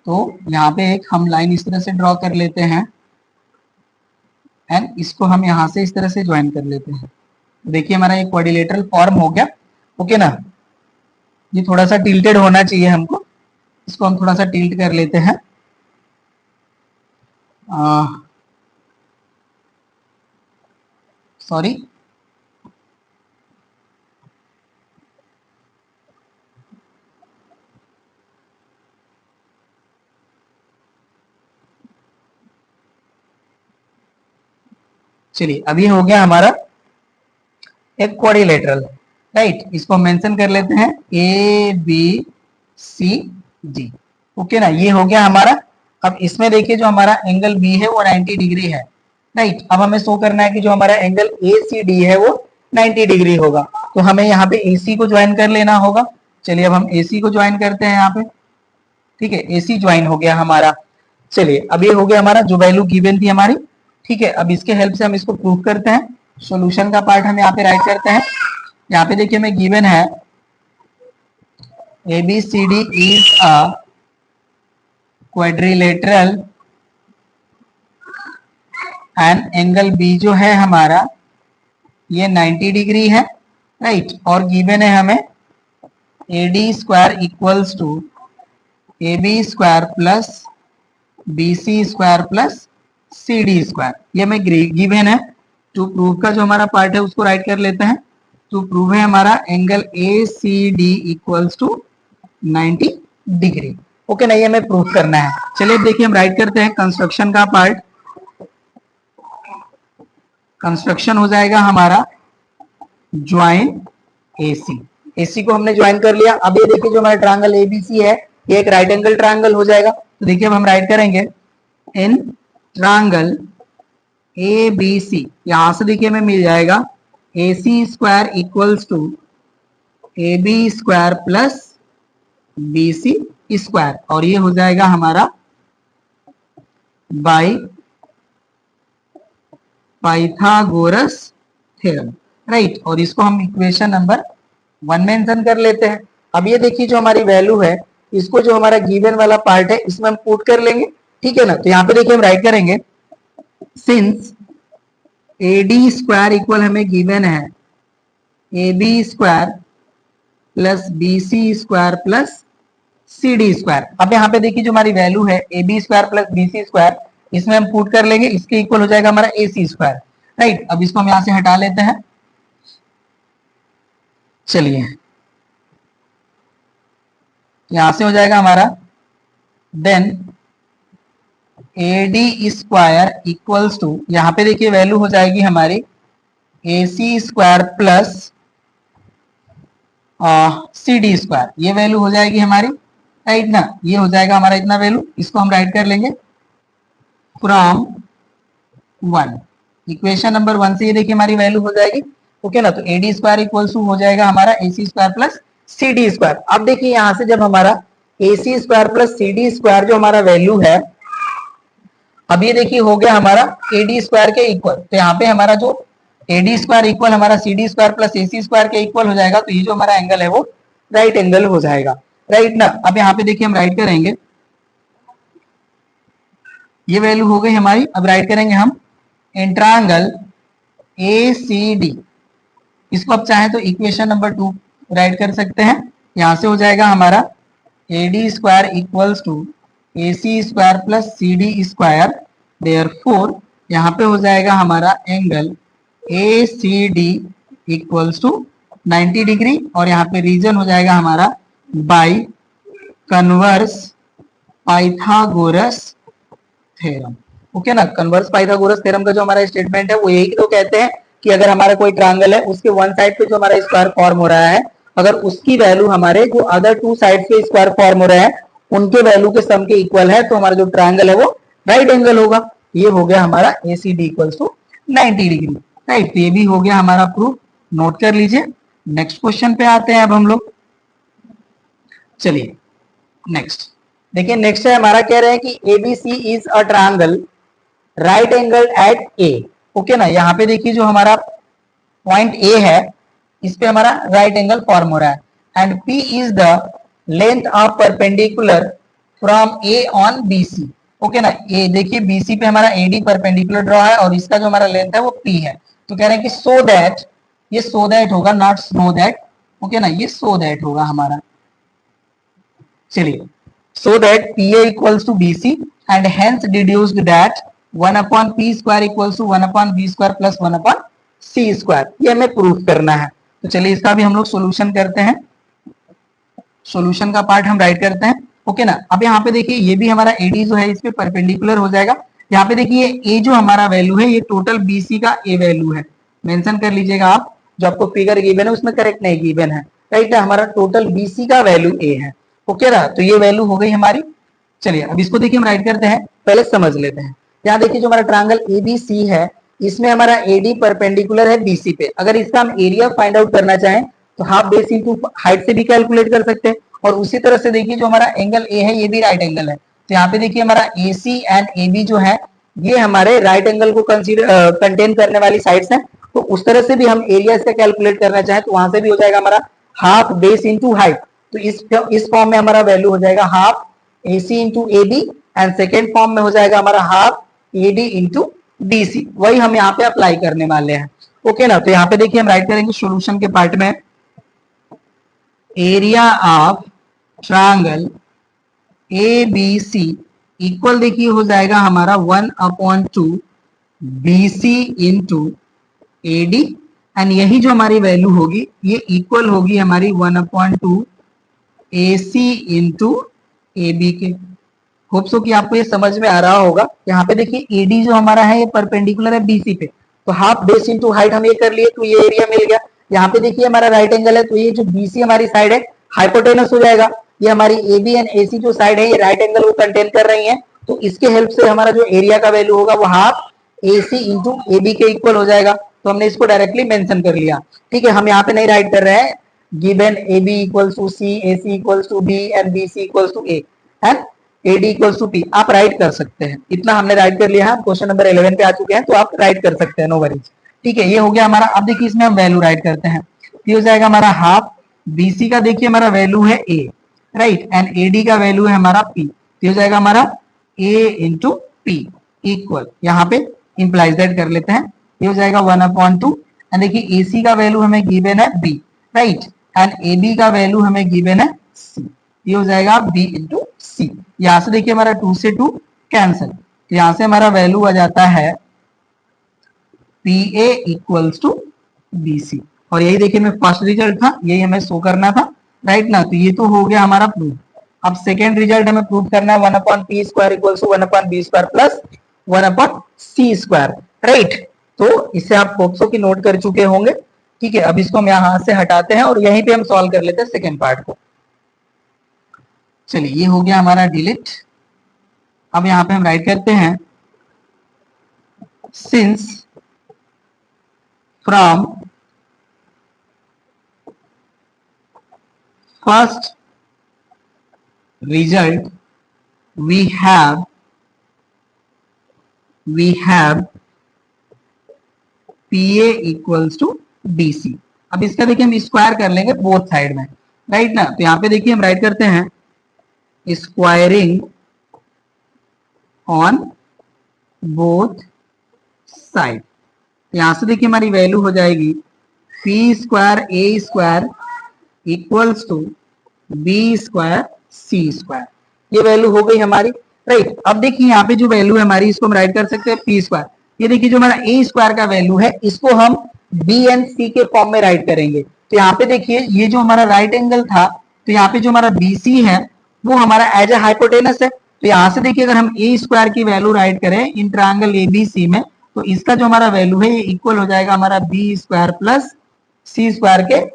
तो यहाँ पे एक हम लाइन इस तरह से ड्रॉ कर लेते हैं, एंड इसको हम यहाँ से इस तरह से ज्वाइन कर लेते हैं। देखिए हमारा एक क्वाड्रिलेटरल फॉर्म हो गया। ओके ना, ये थोड़ा सा टिल्टेड होना चाहिए हमको, इसको हम थोड़ा सा टिल्ट कर लेते हैं। सॉरी, चलिए अभी हो गया हमारा एक क्वाड्रिलेटरल, राइट। इसको मेंशन कर लेते हैं A B C D. Okay ना, ये हो गया हमारा। अब इसमें देखिए जो हमारा एंगल बी है वो 90 डिग्री है, राइट। अब हमें शो करना है कि जो हमारा एंगल ए सी डी है वो 90 डिग्री होगा, तो हमें यहाँ पे ए सी को ज्वाइन कर लेना होगा। चलिए अब हम ए सी को ज्वाइन करते हैं यहाँ पे। ठीक है, ए सी ज्वाइन हो गया हमारा। चलिए अब ये हो गया हमारा जो वैल्यू गिवन थी हमारी। ठीक है, अब इसके हेल्प से हम इसको प्रूव करते हैं। सॉल्यूशन का पार्ट हम यहाँ पे राइट करते हैं। यहाँ पे देखिए हमें गिवन है ABCD is a quadrilateral and angle B जो है हमारा ये 90 डिग्री है, राइट। और गिवन है हमें AD square equals to AB square plus BC square plus CD square, ये हमें गिवन है। टू प्रूव का जो हमारा पार्ट है उसको राइट कर लेते हैं। टू प्रूव है हमारा angle ACD equals to 90 degree. Okay ना, ये हमें प्रूव करना है। चलिए देखिए हम राइट करते हैं कंस्ट्रक्शन का पार्ट। कंस्ट्रक्शन हो जाएगा हमारा ज्वाइन AC। AC को हमने ज्वाइन कर लिया। अब ये देखिए जो हमारा ट्रायंगल ABC है ये एक राइट एंगल ट्रायंगल हो जाएगा। तो देखिए अब हम राइट करेंगे इन ट्रायंगल ABC, यहां से देखिए हमें मिल जाएगा AC square equals to AB square plus BC square, और ये हो जाएगा हमारा बाय पाइथागोरस थ्योरम, राइट। और इसको हम इक्वेशन नंबर 1 मेंशन कर लेते हैं। अब ये देखिए जो हमारी वैल्यू है इसको जो हमारा गिवन वाला पार्ट है इसमें हम पुट कर लेंगे। ठीक है ना, तो यहाँ पे देखिए हम राइट करेंगे since A D square equal हमें गिवन है A B square plus B C square plus C D square. अब यहाँ पे देखिए जो हमारी वैल्यू है A B square plus B C square, इसमें हम पुट कर लेंगे, इसके इक्वल हो जाएगा हमारा ए सी स्क्वायर। राइट, अब इसको हम यहां से हटा लेते हैं। चलिए यहां से हो जाएगा हमारा then A D square equals to, यहां पे देखिए वैल्यू हो जाएगी हमारी A C square plus C D square, ये वैल्यू हो जाएगी हमारी, राइट ना, ये हो जाएगा हमारा इतना वैल्यू। इसको हम राइट कर लेंगे फ्रॉम 1, इक्वेशन नंबर 1 से ये देखिए हमारी वैल्यू हो जाएगी। ओके ना, तो A D square equals to हो जाएगा हमारा A C square plus C D square. अब देखिए यहां से जब हमारा A C square plus C D square जो हमारा वैल्यू है, अब ये देखिए हो गया हमारा ए डी स्क्वायर के इक्वल, तो यहाँ पे हमारा जो ए डी स्क्वायर इक्वल हमारा सी डी स्क्वायर प्लस ए सी स्क्वायर के इक्वल हो जाएगा, तो ये जो हमारा एंगल है वो राइट एंगल हो जाएगा। राइट ना, अब यहाँ पे देखिए हम राइट करेंगे, ये वैल्यू हो गई हमारी। अब राइट करेंगे हम इन ट्रायंगल ए सी डी, इसको अब चाहे तो इक्वेशन नंबर 2 राइट कर सकते हैं। यहां से हो जाएगा हमारा A D square equals to A C square plus C D square, therefore यहाँ पे हो जाएगा हमारा angle A C D equals to 90 degree, और यहाँ पे रीजन हो जाएगा हमारा by converse Pythagoras theorem. Okay ना, कन्वर्स पाइथागोरस थ्योरम का जो हमारा स्टेटमेंट है वो यही तो कहते हैं कि अगर हमारा कोई ट्रायंगल है उसके वन साइड पे जो हमारा स्क्वायर फॉर्म हो रहा है, अगर उसकी वैल्यू हमारे जो अदर टू साइड पे स्क्वायर फॉर्म हो रहे हैं उनके वैल्यू के सम के इक्वल है, तो हमारा जो ट्रायंगल है वो राइट एंगल होगा। ये हो गया हमारा A C D equals to 90 degree. Right, तो ये भी हो गया हमारा प्रूफ, नोट कर लीजिए। नेक्स्ट क्वेश्चन पे आते हैं अब हम लोग। चलिए नेक्स्ट देखिए, नेक्स्ट है हमारा, कह रहे हैं कि ABC is a triangle right angle at A. Okay ना, यहाँ पे देखिए जो हमारा पॉइंट ए है इस पे हमारा राइट एंगल फॉर्म हो रहा है, and P is the length of perpendicular from A on BC. Okay ना, ये देखिए बीसी पे हमारा एडी परपेंडिकुलर ड्रॉ है और इसका जो हमारा लेंथ है वो पी है। तो कह रहे हैं कि सो दैट, ये सो दैट होगा, नॉट स्नो दैट। ओके ना, ये सो दैट होगा हमारा। चलिए, so that PA equals to BC and hence deduced that 1 upon P square equals to 1 upon B square plus 1 upon C square, ये हमें प्रूफ करना है। तो चलिए इसका भी हम लोग सॉल्यूशन करते हैं, सॉल्यूशन का पार्ट हम राइट करते हैं। ओके ना, अब यहाँ पे देखिए ये भी हमारा AD जो है इस पे परपेंडिकुलर हो जाएगा। यहाँ पे देखिए A जो हमारा वैल्यू है ये टोटल BC का A वैल्यू है, मेंशन कर लीजिएगा आप, जो आपको फिगर गिवन है उसमें करेक्ट नहीं गिवन है। राइट है, हमारा टोटल BC का वैल्यू A है। ओके ना, तो ये वैल्यू हो गई हमारी। चलिए अब इसको देखिए हम राइट करते हैं, पहले समझ लेते हैं। यहाँ देखिए जो हमारा ट्रायंगल एबीसी है इसमें हमारा एडी परपेंडिकुलर है बीसी पे। अगर इसका हम एरिया फाइंड आउट करना चाहें तो हाफ बेस इंटू हाइट से भी कैलकुलेट कर सकते हैं, और उसी तरह से देखिए जो हमारा एंगल ए है ये भी राइट एंगल है। तो यहाँ पे देखिए हमारा A C and A B जो है ये हमारे राइट एंगल को कंटेन करने वाली साइड्स हैं। तो उस तरह से भी हम एरिया से कैलकुलेट करना चाहें तो वहां से भी हो जाएगा हमारा हाफ बेस इंटू हाइट। तो इस फॉर्म में हमारा वैल्यू हो जाएगा half A C into A B, and second form में हो जाएगा हमारा half A D into D C. वही हम यहाँ पे अप्लाई करने वाले हैं। ओके ना, तो यहाँ पे देखिए हम राइट करेंगे सॉल्यूशन के पार्ट में, area of triangle A B C equal देखिए हो जाएगा हमारा 1/2 B C into A D, and यही जो हमारी वैल्यू होगी ये इक्वल होगी हमारी 1/2 ए सी इंटू ए बी के। होप सो कि आपको ये समझ में आ रहा होगा। यहाँ पे देखिए एडी जो हमारा है ये परपेंडिकुलर है बीसी पे, तो हाफ बेस इंटू हाइट हम ये कर लिए तो ये एरिया मिल गया। यहाँ पे देखिए हमारा राइट एंगल है तो ये जो बीसी हमारी साइड है हाइपोटेनस हो जाएगा। ये हमारी ए बी एंड ए सी जो साइड है ये राइट एंगल को कंटेन कर रही है, तो इसके हेल्प से हमारा जो एरिया का वैल्यू होगा वो half A C into A B के इक्वल हो जाएगा। तो हमने इसको डायरेक्टली मेंशन कर लिया। ठीक है, हम यहाँ पे नहीं राइट कर रहे हैं given A B equals to C, A C equals to B and B C equals to A and A D equals to P. आप राइट कर सकते हैं, इतना हमने राइट कर लिया है। क्वेश्चन नंबर 11 पे आ चुके हैं तो आप राइट कर सकते हैं, नो वरीज। ठीक है, ये हो गया हमारा। अब देखिए इसमें हम वैल्यू राइट करते हैं, ये हो जाएगा हमारा हाफ बीसी का देखिए हमारा वैल्यू है ए, राइट, एंड एडी का वैल्यू है हमारा पी, तो हो जाएगा हमारा ए इंटू पी इक्वल, यहाँ पे इंप्लाइज दैट कर लेते हैं ये हो जाएगा 1/2। एंड देखिए AC का वैल्यू हमें गिवन है B, राइट, एंड AB का वैल्यू हमें गिवन है C। ये हो जाएगा B इंटू C। यहां से देखिए हमारा 2 से 2 कैंसिल, तो यहां से हमारा वैल्यू आ जाता है PA इक्वल्स टू BC। और यही देखिए मैं फर्स्ट रिजल्ट था, यही हमें शो करना था, राइट ना। तो ये तो हो गया हमारा प्रूफ। अब सेकेंड रिजल्ट हमें प्रूफ करना है 1/p² equals to 1/b² plus 1/c², right. तो इसे आप होप्सो की नोट कर चुके होंगे, ठीक है। अब इसको हम यहां से हटाते हैं और यहीं पे हम सॉल्व कर लेते हैं सेकेंड पार्ट को। चलिए ये हो गया हमारा डिलीट। अब यहां पे हम राइट करते हैं since from first result we have PA equals to BC। अब इसका देखिए हम स्क्वायर कर लेंगे बोथ साइड में, राइट ना। तो यहाँ पे देखिए हम राइट करते हैं स्क्वायरिंग ऑन बोथ साइड। यहां से देखिए हमारी वैल्यू हो जाएगी P² A² equals to B² C²। ये वैल्यू हो गई हमारी, राइट। अब देखिए यहाँ पे जो वैल्यू है हमारी, इसको हम राइट कर सकते हैं P²। ये देखिए जो हमारा A² का वैल्यू है, इसको हम B एंड C के फॉर्म में राइट करेंगे। तो यहाँ पे देखिए ये जो हमारा राइट एंगल था, तो यहाँ पे जो हमारा BC है वो हमारा एज ए हाइपोटेनस है। तो यहाँ से देखिए अगर हम A² की वैल्यू राइट करें इन ट्रायंगल ABC में, तो इसका जो हमारा वैल्यू है ये इक्वल हो जाएगा हमारा B² प्लस C² के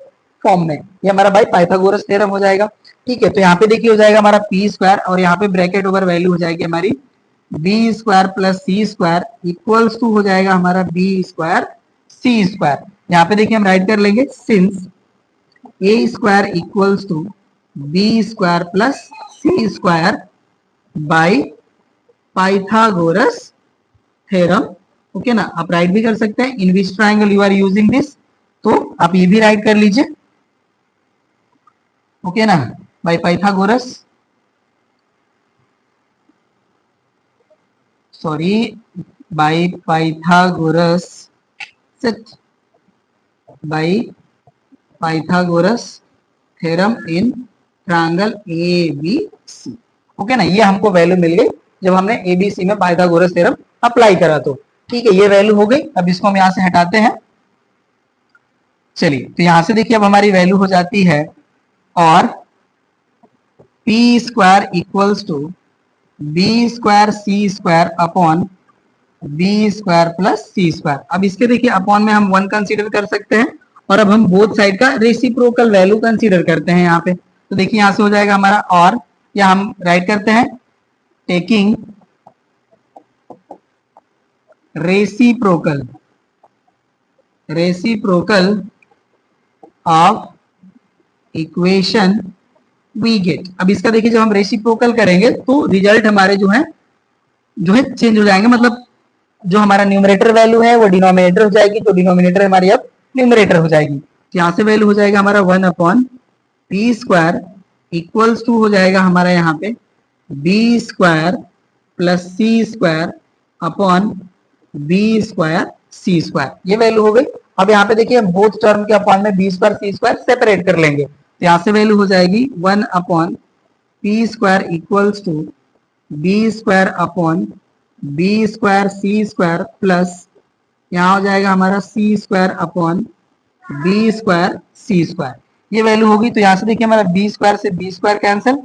फॉर्म में। ये हमारा भाई पाइथागोरस थ्योरम हो जाएगा, ठीक है। तो यहाँ पे देखिए हो जाएगा हमारा P² और यहाँ पे ब्रैकेट ओवर वैल्यू हो जाएगी हमारी B² plus C² equals to हो जाएगा हमारा B² C²। यहाँ पे देखिए हम राइट कर लेंगे since A² equals to B² plus C² by Pythagoras theorem, okay ना। आप राइट भी कर सकते हैं in which triangle you are using this, तो आप ये भी राइट कर लीजिए, ओके ना, by Pythagoras, sorry by Pythagoras by Pythagoras theorem in triangle ABC, okay ना। ये हमको वैल्यू मिल गई जब हमने ABC में पाइथागोरस थ्योरम अप्लाई करा, तो ठीक है, ये वैल्यू हो गई। अब इसको हम यहां से हटाते हैं। चलिए तो यहां से देखिए अब हमारी वैल्यू हो जाती है और P² equals to B² C² upon B² plus C²। अब इसके देखिए अपॉन में हम 1 कंसीडर कर सकते हैं और अब हम बोथ साइड का रेसिप्रोकल वैल्यू कंसीडर करते हैं यहाँ पे। तो देखिए यहां से हो जाएगा हमारा और, या हम राइट करते हैं taking reciprocal of equation we get. अब इसका देखिए जब हम रेसिप्रोकल करेंगे तो रिजल्ट हमारे जो है चेंज हो जाएंगे, मतलब जो हमारा न्यूमरेटर वैल्यू है वो डिनोमिनेटर हो जाएगी, तो डिनोमिनेटर हमारी अब न्यूमरेटर हो जाएगी। तो यहाँ से वैल्यू हो जाएगा हमारा 1/P² इक्वल्स टू हो जाएगा हमारा यहाँ पे B² plus C² upon B² C²। ये वैल्यू हो गई। अब यहाँ पे देखिए हम बोथ टर्म के अपॉन में B² C² सेपरेट कर लेंगे, तो यहाँ से वैल्यू हो जाएगी 1/P² equals to B² upon B² C² plus यहाँ हो जाएगा हमारा C² अपॉन B² C²। ये वैल्यू होगी। तो यहाँ से देखिए हमारा B² से B² कैंसिल,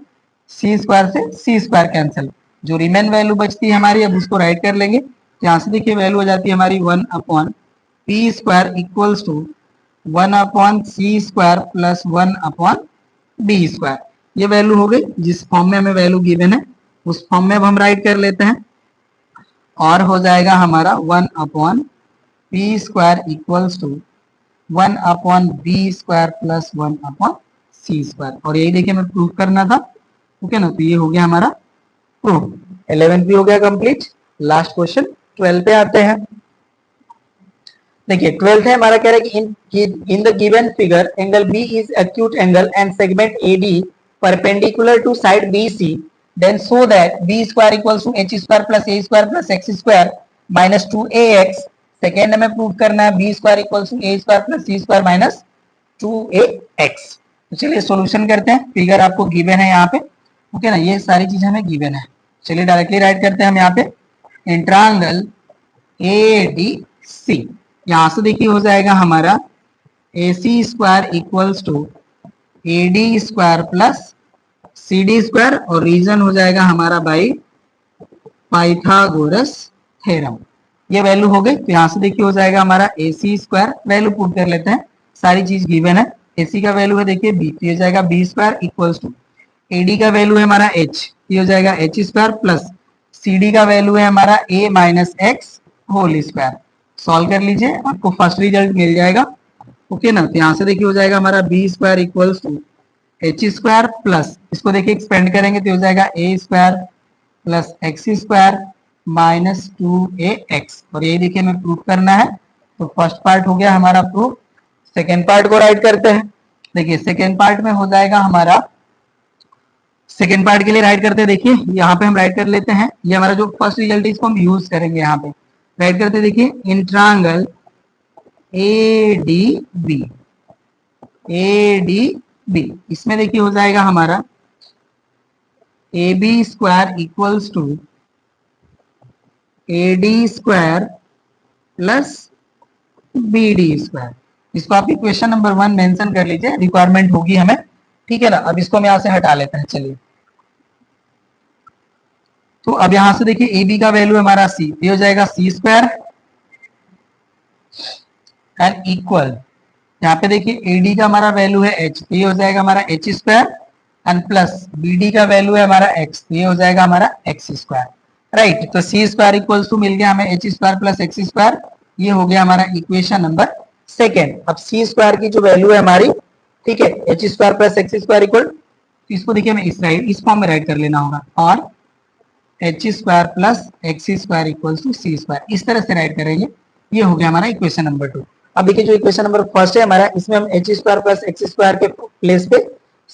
C² से C² कैंसिल, जो रिमेन वैल्यू बचती है हमारी अब उसको राइट कर लेंगे। तो यहाँ से देखिए वैल्यू हो जाती है हमारी 1/P² equals to 1/C² plus 1/B²। ये वैल्यू हो गई। जिस फॉर्म में हमें वैल्यू गिवन है उस फॉर्म में अब हम राइट कर लेते हैं और हो जाएगा हमारा 1/P² equals to 1/B² plus 1/C²। और यही देखिए हमें प्रूफ करना था, ओके ना। तो ये हो गया हमारा प्रूफ। 11th भी हो गया कंप्लीट। लास्ट क्वेश्चन 12 पे आते हैं। देखिए 12th है हमारा, कह रहा है कि in the given figure angle B is acute angle and segment AD perpendicular to side BC, then so that B² equals to H² plus A² plus X² minus 2AX second हमें प्रूव करना है B square equals to A square plus C square minus 2ax। तो चलिए सॉल्यूशन करते हैं। फिगर आपको गिवन है यहाँ पे, ओके ना, ये सारी चीजें हमें गिवन है। चलिए डायरेक्टली राइट करते हैं हम यहाँ पे इन ट्रायंगल ADC। यहां से देखिए हो जाएगा हमारा AC square equals to AD square plus CD square और रीजन हो जाएगा हमारा बाई पाइथागोरस थ्योरम। ये वैल्यू हो गई। तो यहां से देखिए हो जाएगा हमारा AC स्क्वायर, वैल्यू पुट कर लेते हैं, सारी चीज गिवन है। AC का वैल्यू है देखिए B, तो ये हो जाएगा B square equals to AD का वैल्यू है हमारा H, ये हो जाएगा H स्क्वायर प्लस CD का वैल्यू है हमारा A minus X whole square. Solve कर लीजिए, आपको फर्स्ट रिजल्ट मिल जाएगा, ओके ना। तो यहाँ से देखिए हो जाएगा हमारा B square equals to H square plus, इसको देखिए एक्सपेंड करेंगे तो हो जाएगा A square plus X square minus 2ax। और यही देखिए हमें प्रूफ करना है। तो फर्स्ट पार्ट हो गया हमारा प्रूफ। सेकेंड पार्ट को राइट करते हैं। देखिए सेकेंड पार्ट में हो जाएगा हमारा, सेकेंड पार्ट के लिए राइट करते हैं। देखिए यहाँ पे हम राइट कर लेते हैं, ये हमारा जो फर्स्ट रिजल्ट है इसको हम यूज करेंगे। यहाँ पे राइट करते हैं, देखिए इन ट्रायंगल ADB, इसमें देखिए हो जाएगा हमारा AB square equals to AD square plus BD square. इसको आप इक्वेशन नंबर 1 मेंशन कर लीजिए, रिक्वायरमेंट होगी हमें, ठीक है ना। अब इसको हम यहां से हटा लेते हैं। चलिए तो अब यहां से देखिए AB का वैल्यू हमारा C, ये हो जाएगा C स्क्वायर एंड इक्वल, यहाँ पे देखिए AD का हमारा वैल्यू है H, ये हो जाएगा हमारा H square and plus BD का वैल्यू है हमारा X, ये हो जाएगा हमारा X स्क्वायर, राइट। तो C स्क्वायर इक्वल्स टू मिल गया हमें H square plus X square, ये हो गया हमारा इक्वेशन नंबर सेकेंड। अब C स्क्वायर की जो वैल्यू है हमारी, ठीक है, H square plus X square equal, तो इसको देखिए हमें इस फॉर्म में राइट कर लेना होगा, और H square plus X square equals to C square, इस तरह से राइट करेंगे। ये हो गया हमारा इक्वेशन नंबर 2। अब देखिए जो इक्वेशन नंबर फर्स्ट है हमारा, इसमें हम H square plus X square के प्लेस पे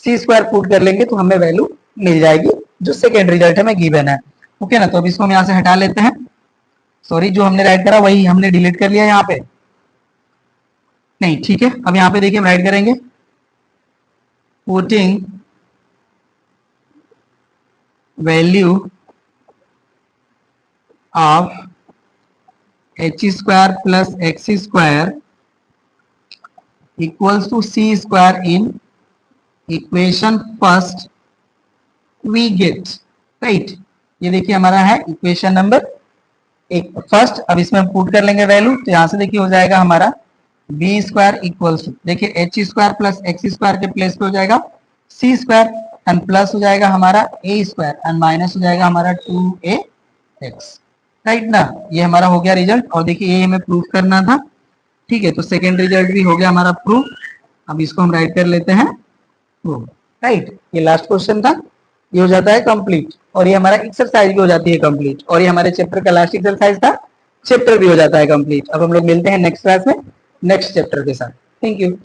C स्क्वायर पुट कर लेंगे तो हमें वैल्यू मिल जाएगी जो सेकेंड रिजल्ट हमें गिवन है, ओके ना। तो अब इसको हम यहाँ से हटा लेते हैं। सॉरी, जो हमने राइट करा वही हमने डिलीट कर लिया यहाँ पे, नहीं ठीक है। अब यहाँ पे देखिए हम राइट करेंगे putting value of H square plus X square equals to C square in equation first we get, right. ये देखिए हमारा है इक्वेशन नंबर एक फर्स्ट। अब इसमें हम पुट कर लेंगे वैल्यू, तो यहां से देखिए हो जाएगा हमारा B स्क्वायर इक्वल्स टू, देखिए H square plus X square के प्लेस पे हो जाएगा C स्क्वायर एंड प्लस हो जाएगा हमारा A स्क्वायर एंड माइनस हो जाएगा हमारा 2ax, राइट ना। ये हमारा हो गया रिजल्ट, और देखिए ये हमें प्रूफ करना था, ठीक है। तो सेकेंड रिजल्ट भी हो गया हमारा प्रूफ। अब इसको हम राइट कर लेते हैं प्रूफ, राइट। ये लास्ट क्वेश्चन था, ये हो जाता है कंप्लीट, और ये हमारा एक्सरसाइज भी हो जाती है कंप्लीट, और ये हमारे चैप्टर का लास्ट एक्सरसाइज था, चैप्टर भी हो जाता है कंप्लीट। अब हम लोग मिलते हैं नेक्स्ट क्लास में नेक्स्ट चैप्टर के साथ। Thank you.